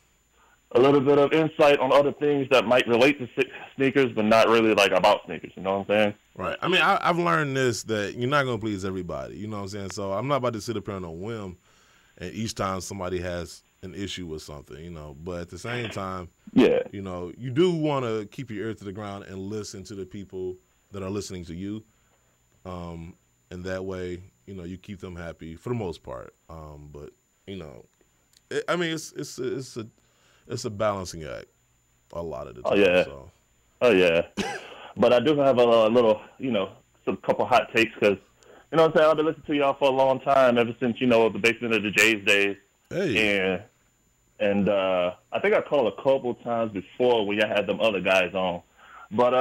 a little bit of insight on other things that might relate to sneakers, but not really about sneakers. You know what I'm saying? Right. I mean, I've learned this, that you're not going to please everybody. You know what I'm saying? So I'm not about to sit up here on a whim and each time somebody has an issue with something, But at the same time, yeah, you do want to keep your ear to the ground and listen to the people that are listening to you. And that way, you keep them happy for the most part. But it's a balancing act a lot of the time. Oh yeah, so. Oh yeah. But I do have a little, some couple hot takes because, what I'm saying, I've been listening to y'all for a long time, ever since the Basement of the Jays days. Hey. And I think I called a couple times before when y'all had them other guys on. But,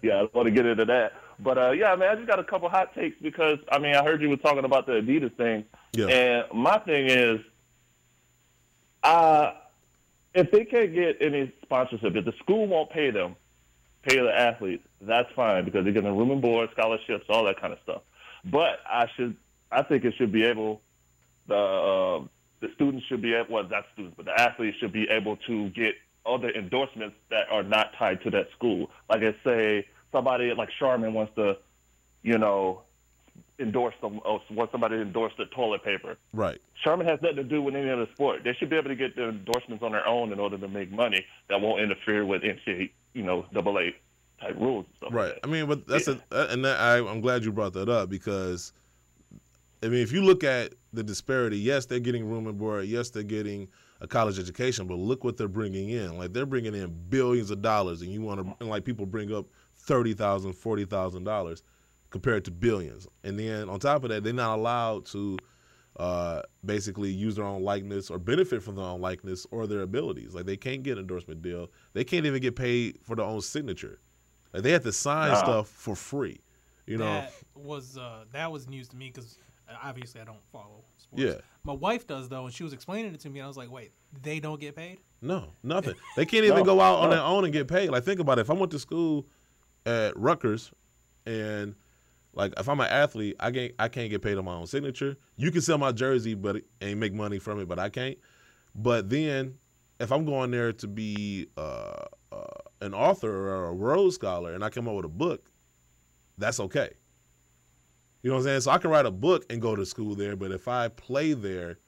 yeah, I don't want to get into that. But, yeah, man, I just got a couple hot takes because, I heard you were talking about the Adidas thing. Yeah. And my thing is, if they can't get any sponsorship, if the school won't pay the athletes, that's fine because they're getting room and board, scholarships, all that kind of stuff. But I think it should be able, the students should be able, not students, but the athletes should be able to get other endorsements that are not tied to that school. Like I say, somebody like Charmin wants to, endorse them, or want somebody to endorse the toilet paper. Right. Charmin has nothing to do with any other sport. They should be able to get the endorsements on their own in order to make money that won't interfere with NCAA, AA type rules and stuff. Right. Like that. I mean, but I'm glad you brought that up because, I mean, if you look at the disparity, yes, they're getting room and board. Yes, they're getting a college education, but look what they're bringing in. Like, they're bringing in billions of dollars, and people bring up $30,000, $40,000 compared to billions. And then on top of that, they're not allowed to basically use their own likeness or benefit from their own likeness or their abilities. Like, they can't get an endorsement deal. They can't even get paid for their own signature. Like, they have to sign stuff for free. That was news to me because obviously I don't follow sports. Yeah. My wife does, though, and she was explaining it to me, and I was like, wait, they don't get paid? No, nothing. They can't even go out on their own and get paid. Like, think about it. If I went to school at Rutgers and, like, if I'm an athlete, I can't get paid on my own signature. You can sell my jersey and make money from it, but I can't. But then if I'm going there to be an author or a Rhodes Scholar and I come up with a book, that's okay. You know what I'm saying? So I can write a book and go to school there, but if I play there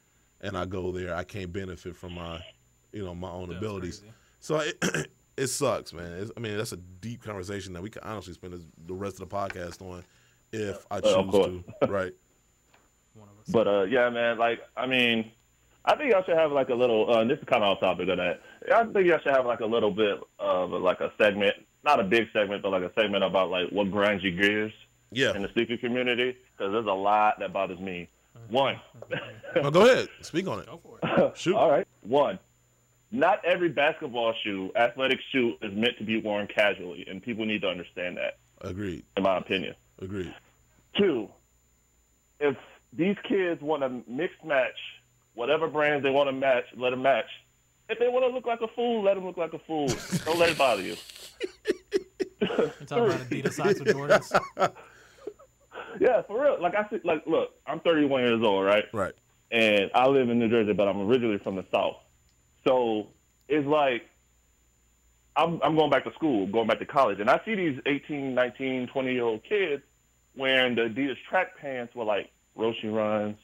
and I go there, I can't benefit from my own abilities. Crazy. So it sucks, man. That's a deep conversation that we can honestly spend the rest of the podcast on if I choose to. Right. But, yeah, man, I think y'all should have, like, a little this is kind of off topic of that. I think y'all should have, like, a little bit of, like, a segment, not a big segment, but, like, a segment about, like, what grinds your gears in the sneaker community, because there's a lot that bothers me. One. Well, go ahead. Speak on it. Go for it. Shoot. All right. One. Not every basketball shoe, athletic shoe, is meant to be worn casually, and people need to understand that. Agreed. In my opinion. Agreed. Two, if these kids want to mix match whatever brands they want to match, let them match. If they want to look like a fool, let them look like a fool. Don't let it bother you. You're talking about Adidas socks with Jordans? Yeah, for real. Look, I'm 31 years old, right? Right. And I live in New Jersey, but I'm originally from the South. So it's like I'm going back to school, going back to college, and I see these 18, 19, 20-year-old kids wearing the Adidas track pants with, like, Roshi runs,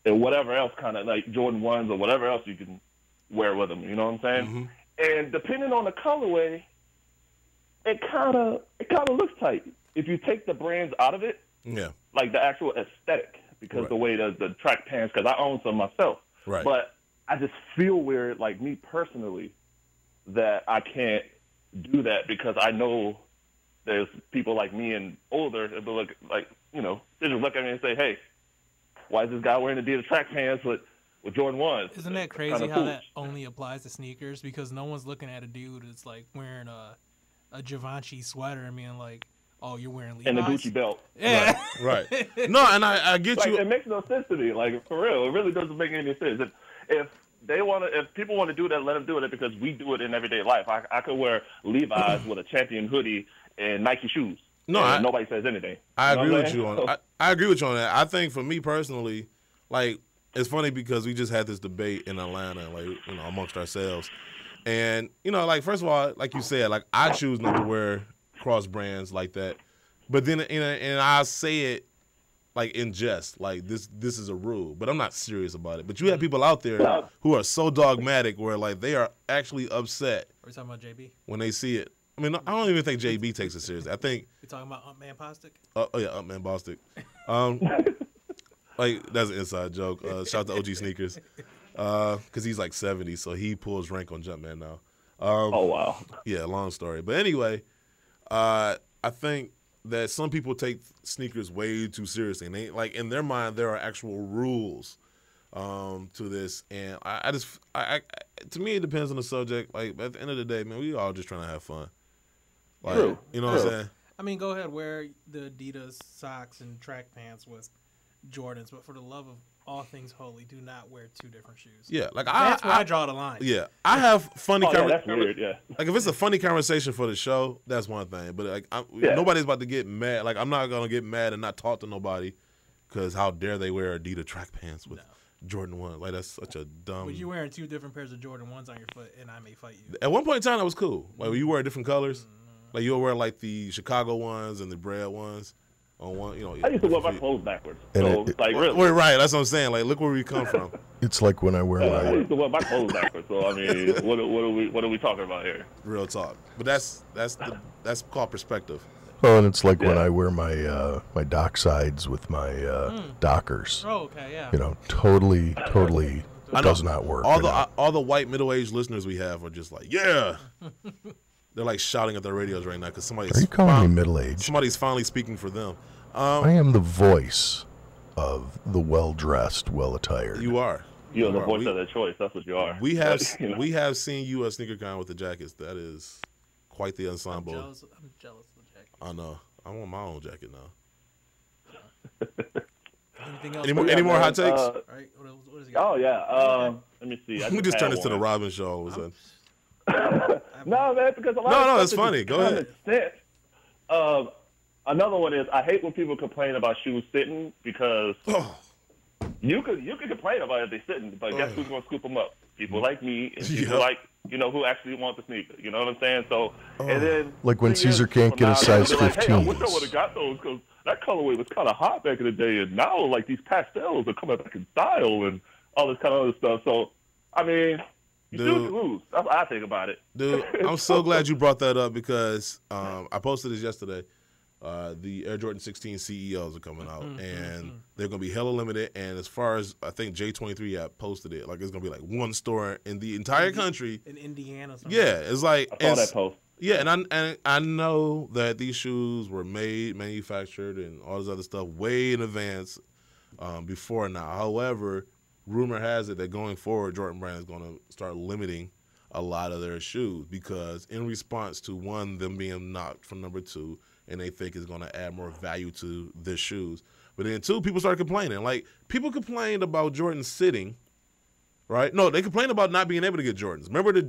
and whatever else kind of, like, Jordan 1s or whatever else you can wear with them, you know what I'm saying? Mm-hmm. And depending on the colorway, it kind of looks tight. If you take the brands out of it, like the actual aesthetic, because the way the track pants, because I own some myself. Right. But I just feel weird, like me personally, that I can't do that because I know there's people like me and older that look like, they just look at me and say, hey, why is this guy wearing Adidas track pants with Jordan 1s? Isn't that crazy how that only applies to sneakers? Because no one's looking at a dude that's, like, wearing a Givenchy sweater and being like, oh, you're wearing Levi's? And the Gucci belt. Yeah. Right. No, and I get like, you. It makes no sense to me. Like, for real, it really doesn't make any sense. If people want to do that, let them do it because we do it in everyday life. I could wear Levi's with a Champion hoodie and Nike shoes. No, nobody says anything. I agree with you on. I agree with you on that. I think for me personally, like, it's funny because we just had this debate in Atlanta, like, amongst ourselves, and like, first of all, like you said, like, I choose not to wear cross brands like that, but then and I say it like in jest, like this is a rule, but I'm not serious about it. But you have people out there who are so dogmatic where, like, they are actually upset. Are you talking about JB? When they see it. I mean, I don't even think JB takes it seriously. I think you talking about Umpman Bostic? Oh yeah, Umpman Bostic. Like, that's an inside joke. Shout out to OG Sneakers, because he's like 70, so he pulls rank on Jumpman now. Oh wow. Yeah, long story. But anyway, I think that some people take sneakers way too seriously, and they, like, in their mind there are actual rules to this, and I to me it depends on the subject. Like, at the end of the day, man, we all just trying to have fun. Like, True. You know what I'm saying? I mean, go ahead, wear the Adidas socks and track pants with Jordans, but for the love of all things holy, do not wear two different shoes. Yeah, like, that's where I draw the line. Yeah, I have funny. That's weird. Yeah. Like, if it's a funny conversation for the show, that's one thing. But, like, nobody's about to get mad. Like, I'm not gonna get mad and not talk to nobody because how dare they wear Adidas track pants with Jordan 1? Like, that's such a dumb. But you wearing two different pairs of Jordan 1s on your foot, and I may fight you. At one point in time, that was cool. Like, when you wear different colors. Like you'll wear like the Chicago ones and the bread ones on one. You know, I used to wear my clothes backwards. And So like really, We're right. That's what I'm saying. Like, look where we come from. It's like when I wear I my used to wear my clothes backwards. So I mean, what are we talking about here? Real talk. But that's called perspective. oh, and it's like when I wear my my dock sides with my Dockers. Oh, okay, yeah. You know, totally does not work. All the white middle-aged listeners we have are just like, yeah. They're like shouting at their radios right now because Are you calling me middle-aged? somebody's finally speaking for them. I am the voice of the well-dressed, well-attired. You are. You're the voice of their choice. That's what you are. We have You know? we have seen you at SneakerCon with the jackets. That is quite the ensemble. I'm jealous of the jacket. I know. I want my own jacket now. Anything else? Any more hot takes? All right. What is he got? Oh yeah. Let me see. We just turn this to the Robin show all of a sudden. No, man, because a lot No, of it's stuff funny. is Go common ahead. sense. Another one is I hate when people complain about shoes sitting because Oh, you could complain about it if they sitting, but guess who's gonna scoop them up? People like me and people Yep. like who actually want the sneaker. You know what I'm saying? So and then Like when 3 years Caesar can't from get a now, size they'll be like, hey, I wish I 15s. would have got those because that colorway was kind of hot back in the day, and now like these pastels are coming back in style and all this kind of other stuff. So I mean. You Dude. lose. That's what I think about it. dude, I'm so glad you brought that up because I posted this yesterday. The Air Jordan 16 CEOs are coming out, and they're going to be hella limited. And as far as I think J23 app posted it, like it's going to be like one store in the entire country. In Indiana. Something. Yeah, it's like I saw that post. Yeah, and I know that these shoes were manufactured, and all this other stuff way in advance before now. However, rumor has it that going forward, Jordan Brand is going to start limiting a lot of their shoes because in response to one, them being knocked from number 2, and they think it's going to add more value to their shoes. But then 2, people started complaining. Like, people complained about Jordan sitting, right? No, they complained about not being able to get Jordans. Remember the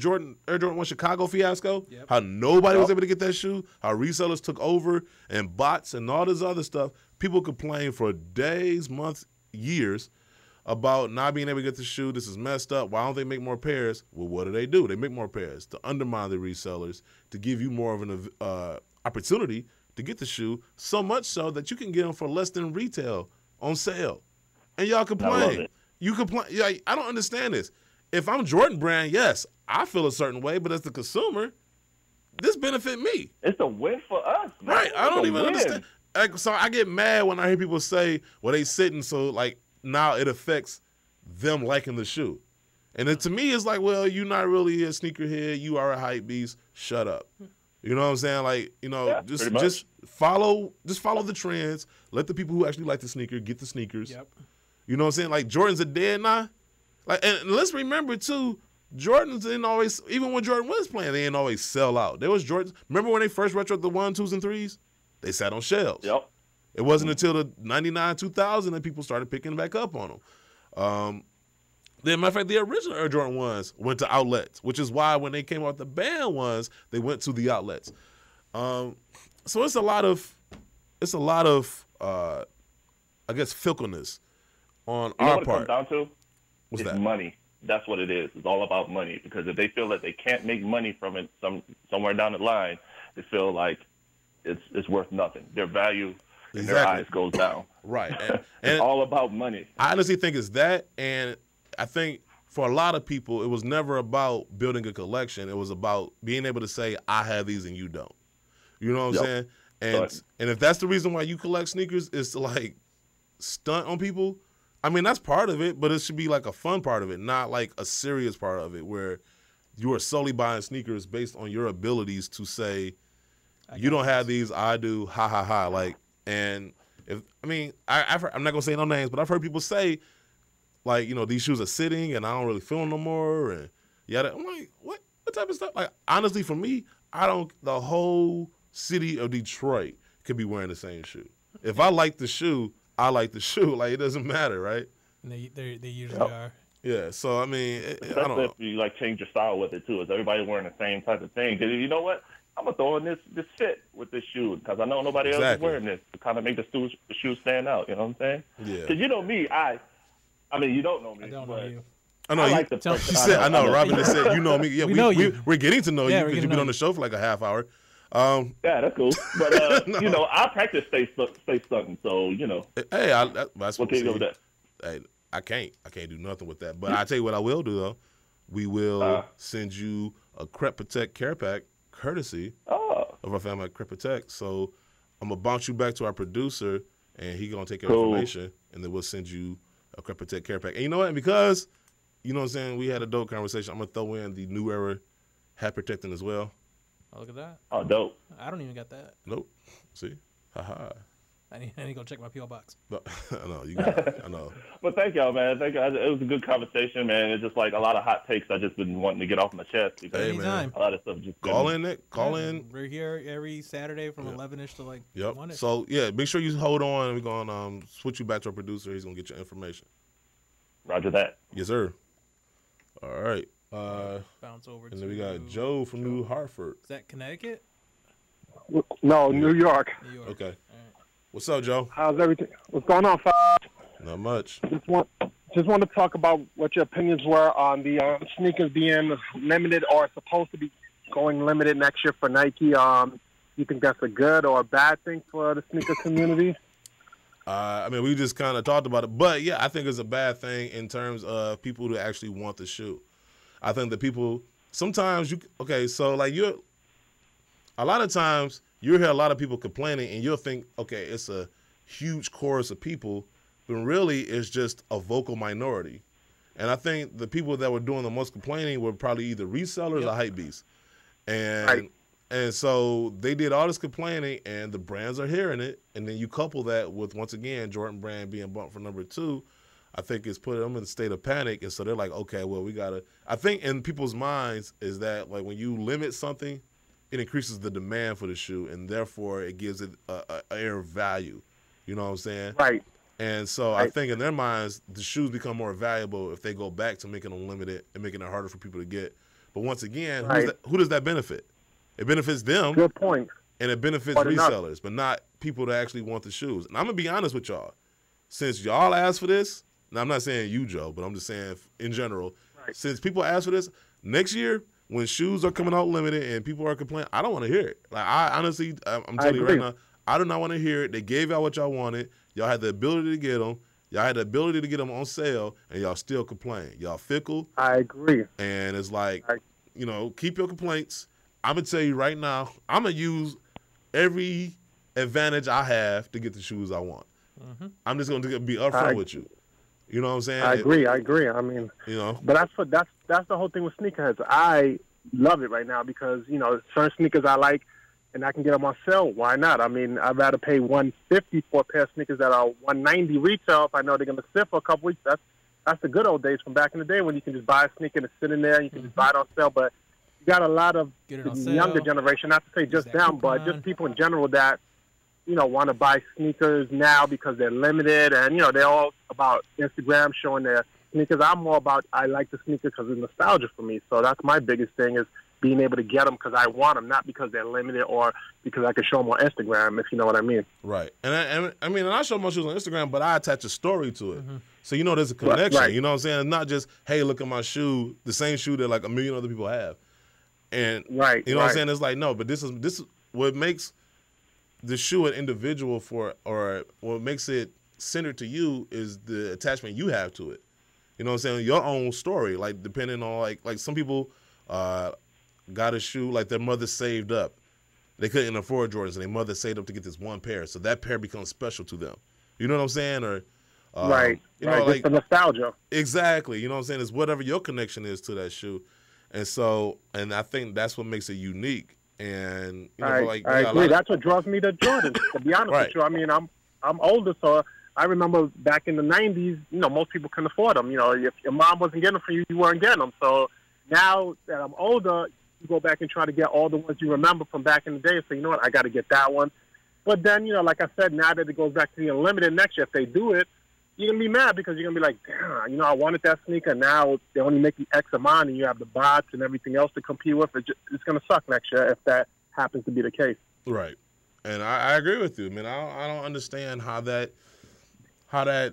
Air Jordan 1 Chicago fiasco? Yep. How nobody was able to get that shoe? How resellers took over and bots and all this other stuff. People complained for days, months, years about not being able to get the shoe. This is messed up. Why don't they make more pairs? Well, what do? They make more pairs to undermine the resellers, to give you more of an opportunity to get the shoe, so much so that you can get them for less than retail on sale. And y'all complain. You complain. Yeah, I don't understand this. If I'm Jordan Brand, yes, I feel a certain way, but as the consumer, this benefit me. It's a win for us, man. Right. I don't It's a even win. understand. Like, so I get mad when I hear people say, well, they sitting, so like now it affects them liking the shoe. And then to me, it's like, well, you're not really a sneakerhead. You are a hype beast. Shut up. You know what I'm saying? Like, just follow the trends. Let the people who actually like the sneaker get the sneakers. Yep. You know what I'm saying? Like, Jordans are dead now. Like, and let's remember too, Jordans didn't always, even when Jordan was playing, they didn't always sell out. There was Jordans. Remember when they first retroed the 1, 2s, and 3s? They sat on shelves. Yep. It wasn't until the 99, 2000 that people started picking back up on them. Then, matter of fact, the original Air Jordan 1s went to outlets, which is why when they came out with the band ones, they went to the outlets. So it's a lot of, I guess, fickleness on You know our what it part. comes down to? What's It's that? money. That's what it is. It's all about money. Because if they feel that they can't make money from it somewhere down the line, they feel like it's worth nothing. Their value in their Exactly. eyes goes down. Right. It's And all about money. I honestly think it's that, and I think for a lot of people, it was never about building a collection. It was about being able to say, I have these and you don't. You know what I'm saying? And Right. and if that's the reason why you collect sneakers is to like stunt on people, I mean, that's part of it, but it should be like a fun part of it, not like a serious part of it where you are solely buying sneakers based on your abilities to say, you don't have these, I do, ha ha ha. Like, and if I've heard, I'm not gonna say no names, but I've heard people say, like, these shoes are sitting and I don't really feel them no more, and I'm like, what type of stuff? Like, honestly, for me, the whole city of Detroit could be wearing the same shoe. If I like the shoe, I like the shoe. Like, it doesn't matter, right? And they usually are. Yeah. So I mean, I don't Especially know. if you like change your style with it too. Is everybody wearing the same type of thing? Because you know what? I'm gonna throw in this fit with this shoe because I know nobody else is Exactly. wearing this to kind of make the shoe stand out. You know what I'm saying? Yeah. Because you know me, I mean you don't know me. I don't know but you. I know I you. like the Tell- You said, I know. Robin just said, you know me. Yeah, We know you. We're getting to know Yeah, you we're because getting you've to been know on the show for like a half hour. Yeah, that's cool. But No. you know, I practice space stunting, so you know. Hey, that's What can you do with that? Hey, I can't do nothing with that. But I tell you what I will do though. We will send you a Crep Protect care pack courtesy of our family at Crep Protect. So I'm gonna bounce you back to our producer, and he gonna take your information, and then we'll send you a Crep Protect care pack. And you know what? And because you know what I'm saying, we had a dope conversation, I'm gonna throw in the New Era hat protecting as well. Oh, look at that. Oh, dope. I don't even got that. Nope. See? Haha. I need to go check my P.O. box. I know, you got it. I know. But thank y'all, man. Thank you. It was a good conversation, man. It's just like a lot of hot takes I just been wanting to get off my chest because Hey, Anytime. a lot of stuff just Call in, Nick. Call in. We're here every Saturday from 11ish to like Yep. 1ish. So, yeah, make sure you hold on. We're going to switch you back to our producer. He's going to get your information. Roger that. Yes, sir. All right. Bounce over And to then we got Joe from New Hartford. Is that Connecticut? No, New York. New York. Okay. What's up, Joe? How's everything? What's going on, Fab? Not much. Just want to talk about what your opinions were on the sneakers being limited or supposed to be going limited next year for Nike. You think that's a good or a bad thing for the sneaker community? I mean, we just kind of talked about it. But, yeah, I think it's a bad thing in terms of people who actually want the shoe. I think that people sometimes so like a lot of times you'll hear a lot of people complaining and you'll think, okay, it's a huge chorus of people, but really it's just a vocal minority. And I think the people that were doing the most complaining were probably either resellers or hypebeasts. And so they did all this complaining and the brands are hearing it. And then you couple that with, once again, Jordan Brand being bumped for number 2. I think it's put them in a state of panic, and so they're like, okay, well, we gotta. I think in people's minds is that like when you limit something, it increases the demand for the shoe, and therefore it gives it a air of value. You know what I'm saying? Right. And so I think in their minds, the shoes become more valuable if they go back to making them limited and making it harder for people to get. But once again, who does that benefit? It benefits them. Good point. And it benefits resellers, but not people that actually want the shoes. And I'm gonna be honest with y'all, since y'all asked for this. Now, I'm not saying you, Joe, but I'm just saying in general, since people ask for this, next year when shoes are coming out limited and people are complaining, I don't want to hear it. Like, I honestly, I'm telling you right now, I do not want to hear it. They gave y'all what y'all wanted. Y'all had the ability to get them. Y'all had the ability to get them on sale, and y'all still complain. Y'all fickle. I agree. And it's like, keep your complaints. I'm going to tell you right now, I'm going to use every advantage I have to get the shoes I want. Mm-hmm. I'm just going to be upfront with you. You know what I'm saying? I agree. I mean, but that's the whole thing with sneakerheads. I love it right now because certain sneakers I like, and I can get them on sale. Why not? I mean, I'd rather pay $150 for a pair of sneakers that are $190 retail if I know they're going to sit for a couple weeks. That's the good old days from back in the day when you can just buy a sneaker and it's sitting there and you can just buy it on sale. But you got a lot of the younger generation, not to say just them, but just people in general that want to buy sneakers now because they're limited and, they're all about Instagram showing their sneakers. I'm more about I like the sneakers because it's nostalgia for me. So that's my biggest thing is being able to get them because I want them, not because they're limited or because I can show them on Instagram, if you know what I mean. Right. And I show my shoes on Instagram, but I attach a story to it. Mm-hmm. So, there's a connection. Right. You know what I'm saying? It's not just, hey, look at my shoe, the same shoe that like a million other people have. And, you know what I'm saying? It's like, no, but this is what makes the shoe an individual or what makes it centered to you is the attachment you have to it. You know what I'm saying? Your own story, like depending on like some people got a shoe like their mother saved up. They couldn't afford Jordans and their mother saved up to get this one pair. So that pair becomes special to them. You know what I'm saying? Or like the nostalgia. Exactly. You know what I'm saying? It's whatever your connection is to that shoe. And I think that's what makes it unique. And I agree. That's what draws me to Jordan. To be honest with you, I mean, I'm older, so I remember back in the '90s. Most people couldn't afford them. If your mom wasn't getting them for you, you weren't getting them. So now that I'm older, you go back and try to get all the ones you remember from back in the day. So you know what, I got to get that one. But then like I said, now that it goes back to being limited next year, if they do it, you're gonna be mad because you're gonna be like, damn, I wanted that sneaker. Now they only make the X amount, and you have the bots and everything else to compete with. It's gonna suck next year if that happens to be the case. Right, and I agree with you. I mean, I don't understand how that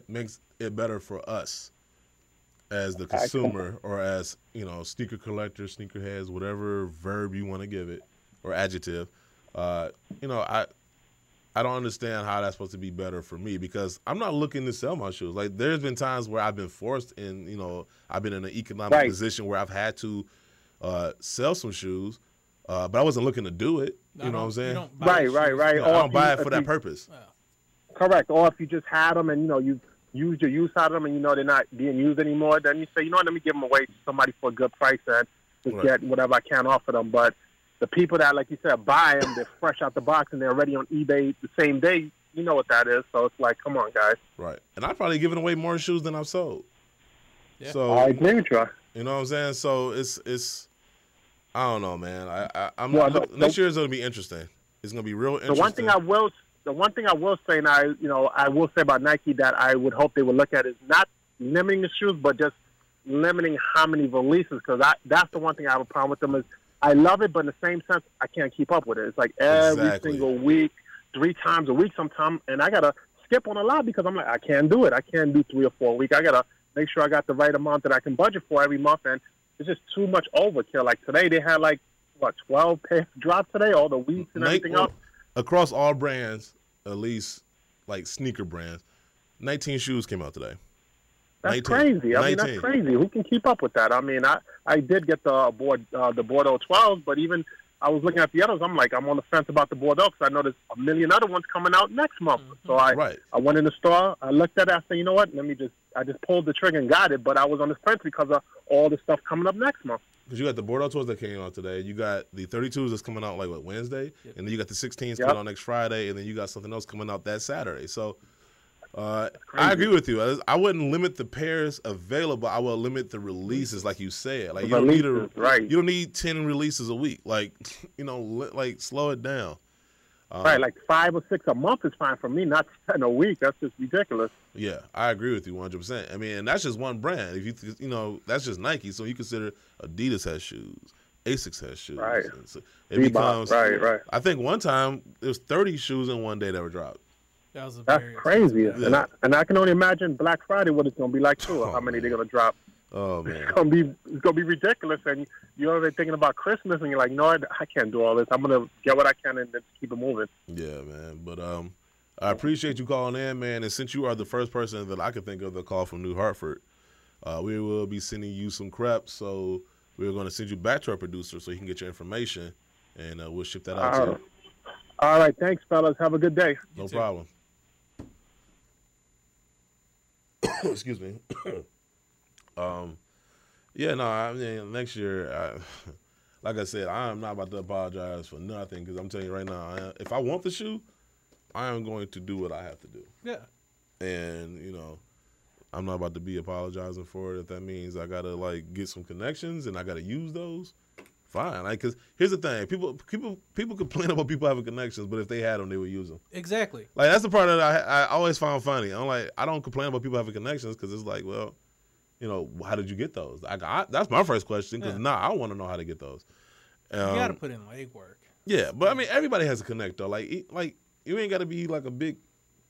makes it better for us as the consumer or as sneaker collectors, sneakerheads, whatever verb you want to give it or adjective. You know, I don't understand how that's supposed to be better for me because I'm not looking to sell my shoes. Like, there's been times where I've been forced in, you know, I've been in an economic position where I've had to sell some shoes, but I wasn't looking to do it. You know what I'm saying? Right. I don't buy it for that purpose. Correct. Or if you just had them and, you know, you used your use out of them and, you know, they're not being used anymore, then you say, you know what, let me give them away to somebody for a good price and just get whatever I can offer them. But the people that, like you said, buy them, they're fresh out the box and they're already on eBay the same day, you know what that is. So it's like, come on, guys. Right. And I've probably given away more shoes than I've sold. Yeah. So I agree with you. You know what I'm saying? So it's I don't know, man. Next year is going to be interesting. It's going to be real interesting. The one thing I will say, and I will say about Nike that I would hope they would look at is not limiting the shoes, but just limiting how many releases. Because that's the one thing I have a problem with them is I love it, but in the same sense, I can't keep up with it. It's like every single week, 3 times a week sometimes, and I gotta skip on a lot because I'm like, I can't do it. I can't do 3 or 4 a week. I gotta make sure I got the right amount that I can budget for every month, and it's just too much overkill. Like today, they had 12 pairs dropped today, all the weeks and everything else. Across all brands, at least like sneaker brands, 19 shoes came out today. That's 19. Crazy. I mean, that's crazy. Who can keep up with that? I mean, I did get the Bordeaux 12s, but even I was looking at the others. I'm like, I'm on the fence about the Bordeaux because I know there's a million other ones coming out next month. Mm-hmm. So I went in the store, I looked at it, I said, you know what? I just pulled the trigger and got it, but I was on the fence because of all the stuff coming up next month. Because you got the Bordeaux 12s that came out today. You got the 32s that's coming out Wednesday, and then you got the 16s coming out next Friday, and then you got something else coming out that Saturday. So I agree with you. I wouldn't limit the pairs available. I will limit the releases, like you said. Like you don't need 10 releases a week. Like slow it down. Right, like 5 or 6 a month is fine for me. Not 10 a week. That's just ridiculous. Yeah, I agree with you 100%. I mean, and that's just one brand. If that's just Nike. So you consider Adidas has shoes, Asics has shoes. Right. So it becomes right. I think one time there was 30 shoes in one day that were dropped. That's crazy. Yeah. And I can only imagine Black Friday what it's going to be like too. How many they're going to drop. Oh man, it's gonna be ridiculous. And you're already thinking about Christmas, and you're like, no, I can't do all this. I'm gonna get what I can and then keep it moving. Yeah, man. But I appreciate you calling in, man. And since you are the first person that I could think of to call from New Hartford, we will be sending you some crap. So we're going to send you back to our producer so he can get your information, and we'll ship that out to you. All right, thanks, fellas. Have a good day. No problem. Excuse me. I mean, next year, like I said, I am not about to apologize for nothing because I'm telling you right now, if I want the shoe, I am going to do what I have to do. Yeah. And, I'm not about to be apologizing for it. If that means I got to, get some connections and I got to use those, fine. Because here's the thing. People complain about people having connections, but if they had them, they would use them. Exactly. That's the part that I always found funny. I'm like, I don't complain about people having connections because it's like, well, how did you get those? That's my first question because I want to know how to get those. You got to put in legwork. Yeah, but I mean, everybody has a connect though. Like you ain't got to be like a big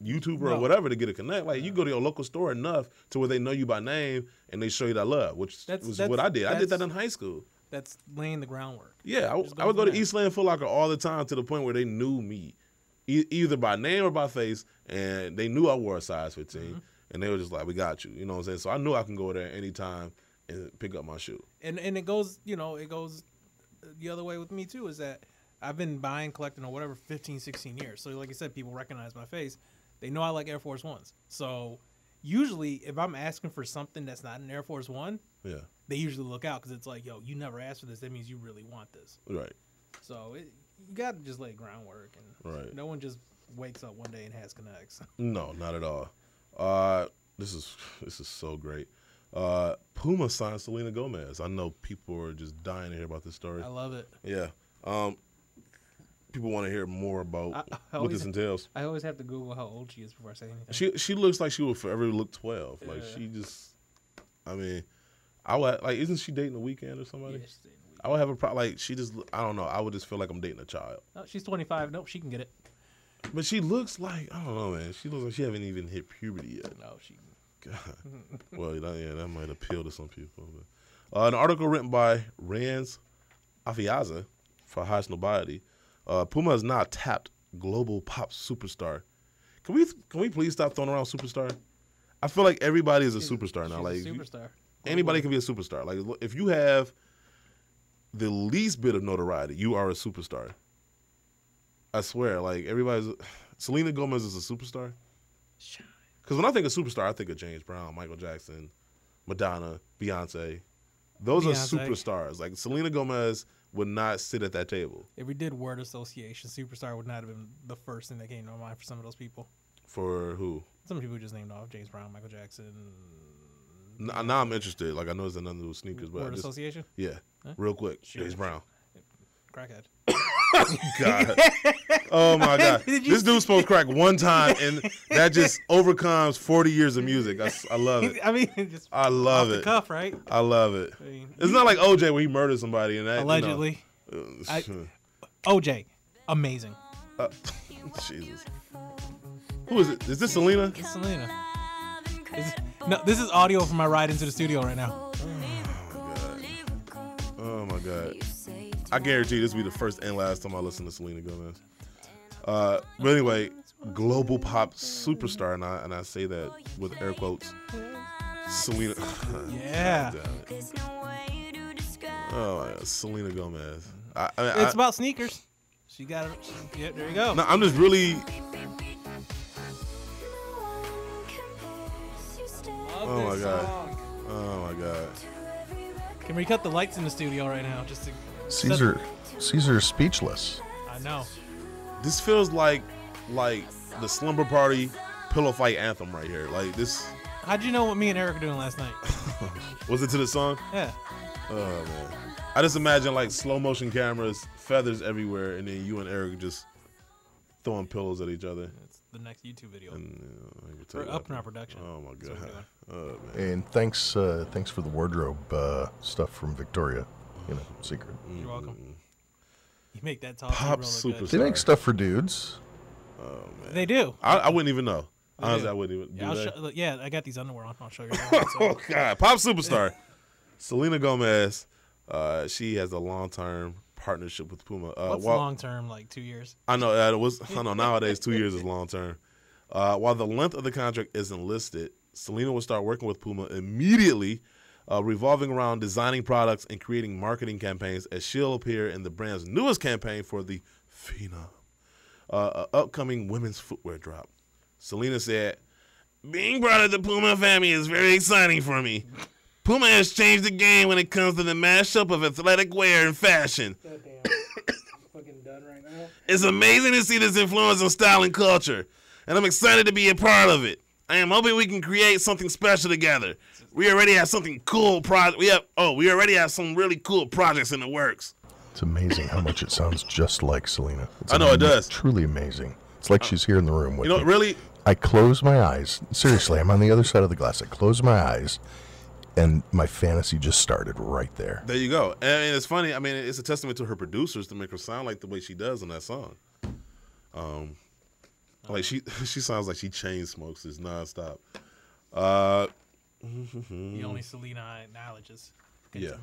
YouTuber or whatever to get a connect. Like you go to your local store enough to where they know you by name and they show you that love, which was what I did. I did that in high school. That's laying the groundwork. Yeah, I would go to Eastland Foot Locker all the time to the point where they knew me, either by name or by face, and they knew I wore a size 15. Mm-hmm. And they were just like, we got you. You know what I'm saying? So I knew I can go there anytime and pick up my shoe. And it goes, it goes the other way with me too, is that I've been buying, collecting, or whatever 15, 16 years. So like I said, people recognize my face. They know I like Air Force Ones. So usually if I'm asking for something that's not an Air Force One, they usually look out because it's like, yo, you never asked for this. That means you really want this. Right. So you got to just lay groundwork. And no one just wakes up one day and has connects. No, not at all. This is so great. Puma signed Selena Gomez. I know people are just dying to hear about this story. I love it. Yeah. People want to hear more about what this entails. I always have to Google how old she is before I say anything. She looks like she will forever look 12. Like she just, I mean, I would isn't she dating The Weeknd or somebody? Yeah, she's dating The Weeknd. I would have a problem. She just, I don't know. I would just feel like I'm dating a child. No, she's 25. Nope, she can get it. But she looks like, I don't know, man. She looks like she haven't even hit puberty yet. No, she. God. Well, that might appeal to some people. But, an article written by Rans Afiaza for High Snobiety. Puma has now tapped global pop superstar. Can we please stop throwing around superstar? I feel like everybody is a superstar now. Like, a superstar. Anybody can be a superstar. Like, if you have the least bit of notoriety, you are a superstar. I swear, like, Selena Gomez is a superstar. Because when I think of superstar, I think of James Brown, Michael Jackson, Madonna, Beyonce. Those are superstars. Like, Selena Gomez would not sit at that table. If we did word association, superstar would not have been the first thing that came to my mind for some of those people. For who? Some people just named off James Brown, Michael Jackson. Now I'm interested. Like, I know it's nothing to do with sneakers, but word association? Yeah. Huh? Real quick. James Brown. Crackhead. God. Oh my God. This dude smoked crack one time, and that just overcomes 40 years of music. I love it. I mean, just I love off it. the cuff, right? I love it. I mean, it's not like OJ where he murdered somebody and that. Allegedly. OJ, amazing. Jesus. Who is it? Is this Selena? It's Selena. No, this is audio from my ride into the studio right now. Oh my God. I guarantee this will be the first and last time I listen to Selena Gomez. But anyway, global pop superstar, and I say that with air quotes. Selena. Yeah. Oh my God, Selena Gomez. It's about sneakers. She got it. Yeah, there you go. No, I'm just really. Oh my God. Oh my God. Can we cut the lights in the studio right now? Just to Caesar is speechless. I know. This feels like the slumber party pillow fight anthem right here. Like this. How'd you know what me and Eric were doing last night? Was it to the song? Yeah. Oh man. I just imagine like slow motion cameras, feathers everywhere, and then you and Eric just throwing pillows at each other. It's the next YouTube video. We're up in our production. Oh my God. Oh, man. And thanks for the wardrobe stuff from Victoria. Secret. You're welcome. You make that talk pop superstar. They make stuff for dudes. Oh man. They do. I wouldn't even know. Honestly, I wouldn't even. I got these underwear on. I'll show you. Oh God, pop superstar. Selena Gomez. She has a long-term partnership with Puma. What's long-term? Like 2 years? I know it was. I know nowadays 2 years is long-term. While the length of the contract isn't listed, Selena will start working with Puma immediately, revolving around designing products and creating marketing campaigns, as she'll appear in the brand's newest campaign for the Phenom, upcoming women's footwear drop. Selena said, "Being part of the Puma family is very exciting for me. Puma has changed the game when it comes to the mashup of athletic wear and fashion. Fucking done right now. It's amazing to see this influence on style and culture, and I'm excited to be a part of it. I am hoping we can create something special together. We already have something cool. We already have some really cool projects in the works." It's amazing how much it sounds just like Selena. I know it does. Truly amazing. It's like she's here in the room with me. Really? I close my eyes. Seriously, I'm on the other side of the glass. I close my eyes, and my fantasy just started right there. There you go. And it's funny. I mean, it's a testament to her producers to make her sound like the way she does on that song. Like she sounds like she chain smokes this nonstop. The only Selena acknowledges. Yeah.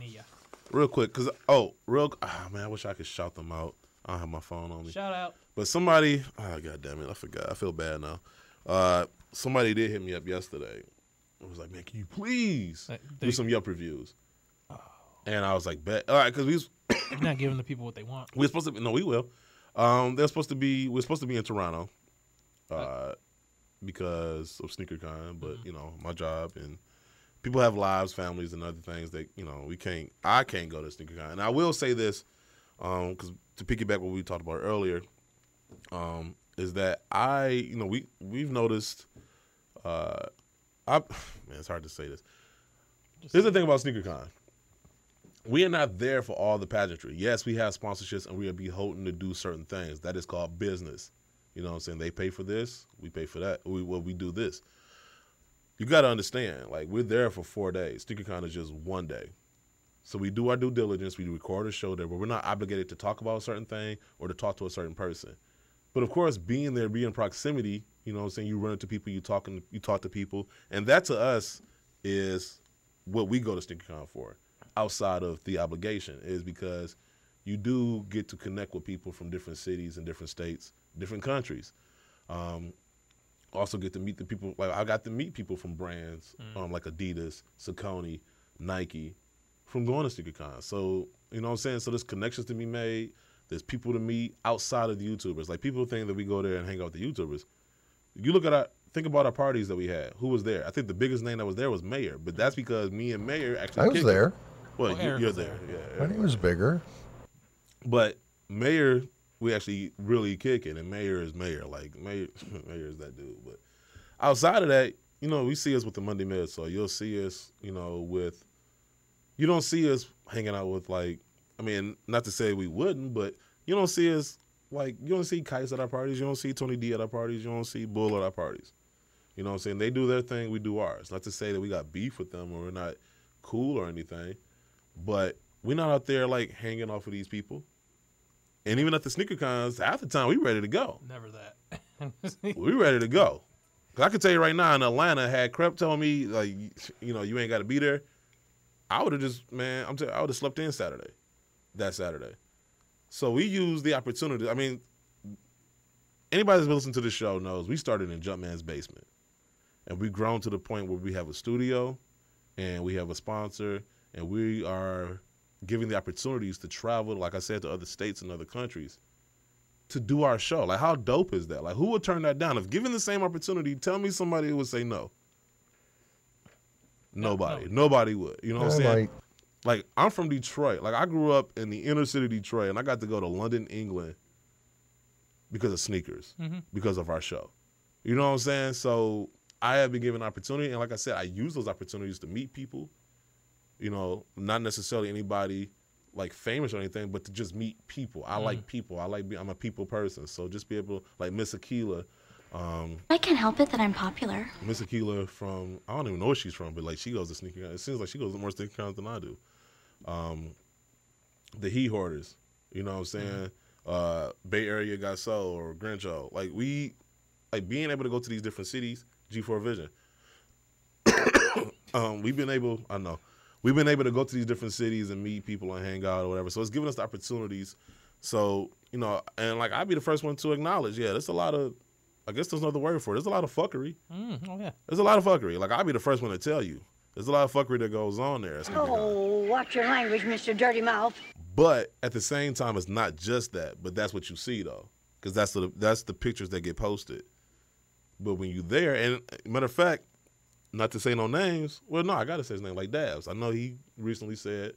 Real quick, because man, I wish I could shout them out. I don't have my phone on me. Shout out. But somebody, God damn it, I forgot. I feel bad now. Somebody did hit me up yesterday. I was like, man, can you please do some Yelp reviews? Oh. And I was like, bet. All right, because You're not giving the people what they want. We're supposed to be, no, we will. We're supposed to be in Toronto because of SneakerCon, but, my job and people have lives, families, and other things that, I can't go to SneakerCon. And I will say this, because to piggyback what we talked about earlier, is that we've noticed, man, it's hard to say this. Here's the thing about SneakerCon. We are not there for all the pageantry. Yes, we have sponsorships and we are beholden to do certain things. That is called business. You know what I'm saying? They pay for this, we pay for that. We do this. You got to understand, like, we're there for 4 days. SneakerCon is just 1 day. So we do our due diligence. We record a show there, but we're not obligated to talk about a certain thing or to talk to a certain person. But, of course, being there, being in proximity, you know what I'm saying, you run into people, you talk to people, and that to us is what we go to SneakerCon for, outside of the obligation, is because you do get to connect with people from different cities and different states, different countries. Also get to meet the people. Like I got to meet people from brands like Adidas, Saucony, Nike, from going to SneakerCon. So you know what I'm saying. So there's connections to be made. There's people to meet outside of the YouTubers. Like people think that we go there and hang out with the YouTubers. You look at think about our parties that we had. Who was there? I think the biggest name that was there was Mayor, but that's because me and Mayor actually. I was there. Well, you're there. Yeah. My name was bigger. But Mayor, we actually really kick it, and Mayor is Mayor. Like Mayor is that dude. But outside of that, you know, we see us with the Monday Mid, so you'll see us, you know, with. You don't see us hanging out with like, I mean, not to say we wouldn't, but you don't see us like you don't see Kites at our parties, you don't see Tony D at our parties, you don't see Bull at our parties. You know what I'm saying? They do their thing, we do ours. Not to say that we got beef with them or we're not cool or anything, but we're not out there like hanging off of these people. And even at the sneaker cons, half the time we ready to go. Never that. We ready to go. Cause I can tell you right now in Atlanta, had Crep telling me like, you know, you ain't got to be there, I would have just, man, I would have slept in that Saturday. So we use the opportunity. I mean, anybody that's listening to the show knows we started in Jumpman's basement. And we've grown to the point where we have a studio and we have a sponsor and we are giving the opportunities to travel, like I said, to other states and other countries to do our show. Like, how dope is that? Like, who would turn that down? If given the same opportunity, tell me somebody who would say no. Nobody. No. Nobody would. You know what I'm saying? Like, I'm from Detroit. Like, I grew up in the inner city of Detroit, and I got to go to London, England because of sneakers, because of our show. You know what I'm saying? So I have been given opportunity, and like I said, I use those opportunities to meet people, you know, not necessarily anybody, like, famous or anything, but to just meet people. I like people. I'm a people person. So just be able, like Miss Akila. I can't help it that I'm popular. Miss Akila from, I don't even know where she's from, but like she goes to sneaker. It seems like she goes to more sneaker cons than I do. The He Hoarders, you know what I'm saying? Bay Area Got Soul or Grincho. Like being able to go to these different cities, G4 Vision. We've been able to go to these different cities and meet people and hang out or whatever. So it's giving us the opportunities. So, you know, and like I'd be the first one to acknowledge, yeah, there's a lot of, I guess there's another word for it. There's a lot of fuckery. Oh, yeah. There's a lot of fuckery. Like, I'll be the first one to tell you. There's a lot of fuckery that goes on there. Oh, watch your language, Mr. Dirty Mouth. But at the same time, it's not just that. But that's what you see, though. Because that's the pictures that get posted. But when you're there, and matter of fact, not to say no names. Well, no, I got to say his name, like Dabs. I know he recently said,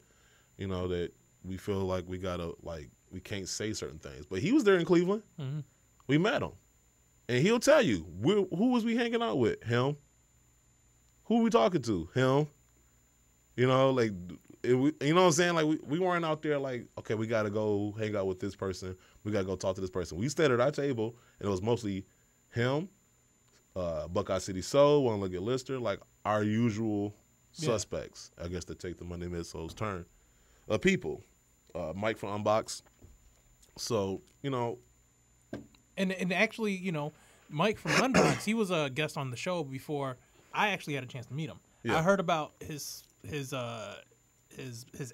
you know, that we feel like we can't say certain things. But he was there in Cleveland. We met him. And he'll tell you, who was we hanging out with? Him. Who we talking to? Him. You know, like, you know what I'm saying? Like, we weren't out there like, okay, we got to go hang out with this person. We got to go talk to this person. We stayed at our table, and it was mostly him, Buckeye City Soul, One Look at Lister, like our usual suspects, I guess, to take the Monday Midsoul's turn. People. Mike from Unbox. So, you know. And actually, you know, Mike from Unbox, he was a guest on the show before I actually had a chance to meet him. Yeah. I heard about his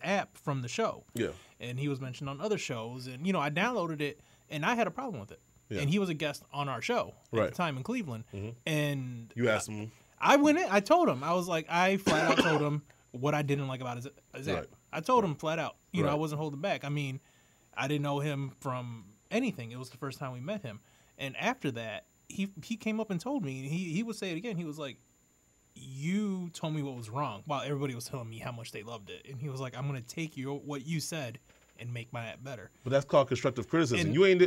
app from the show. Yeah. And he was mentioned on other shows. And, you know, I downloaded it, and I had a problem with it. Yeah. And he was a guest on our show at the time in Cleveland. And you asked him? I went in. I told him. I was like, I flat out told him what I didn't like about his app. I told him flat out. You know, I wasn't holding back. I mean, I didn't know him from anything. It was the first time we met him. And after that, he came up and told me, he would say it again. He was like, you told me what was wrong while everybody was telling me how much they loved it. And he was like, I'm going to take what you said and make my app better. But that's called constructive criticism. And you ain't,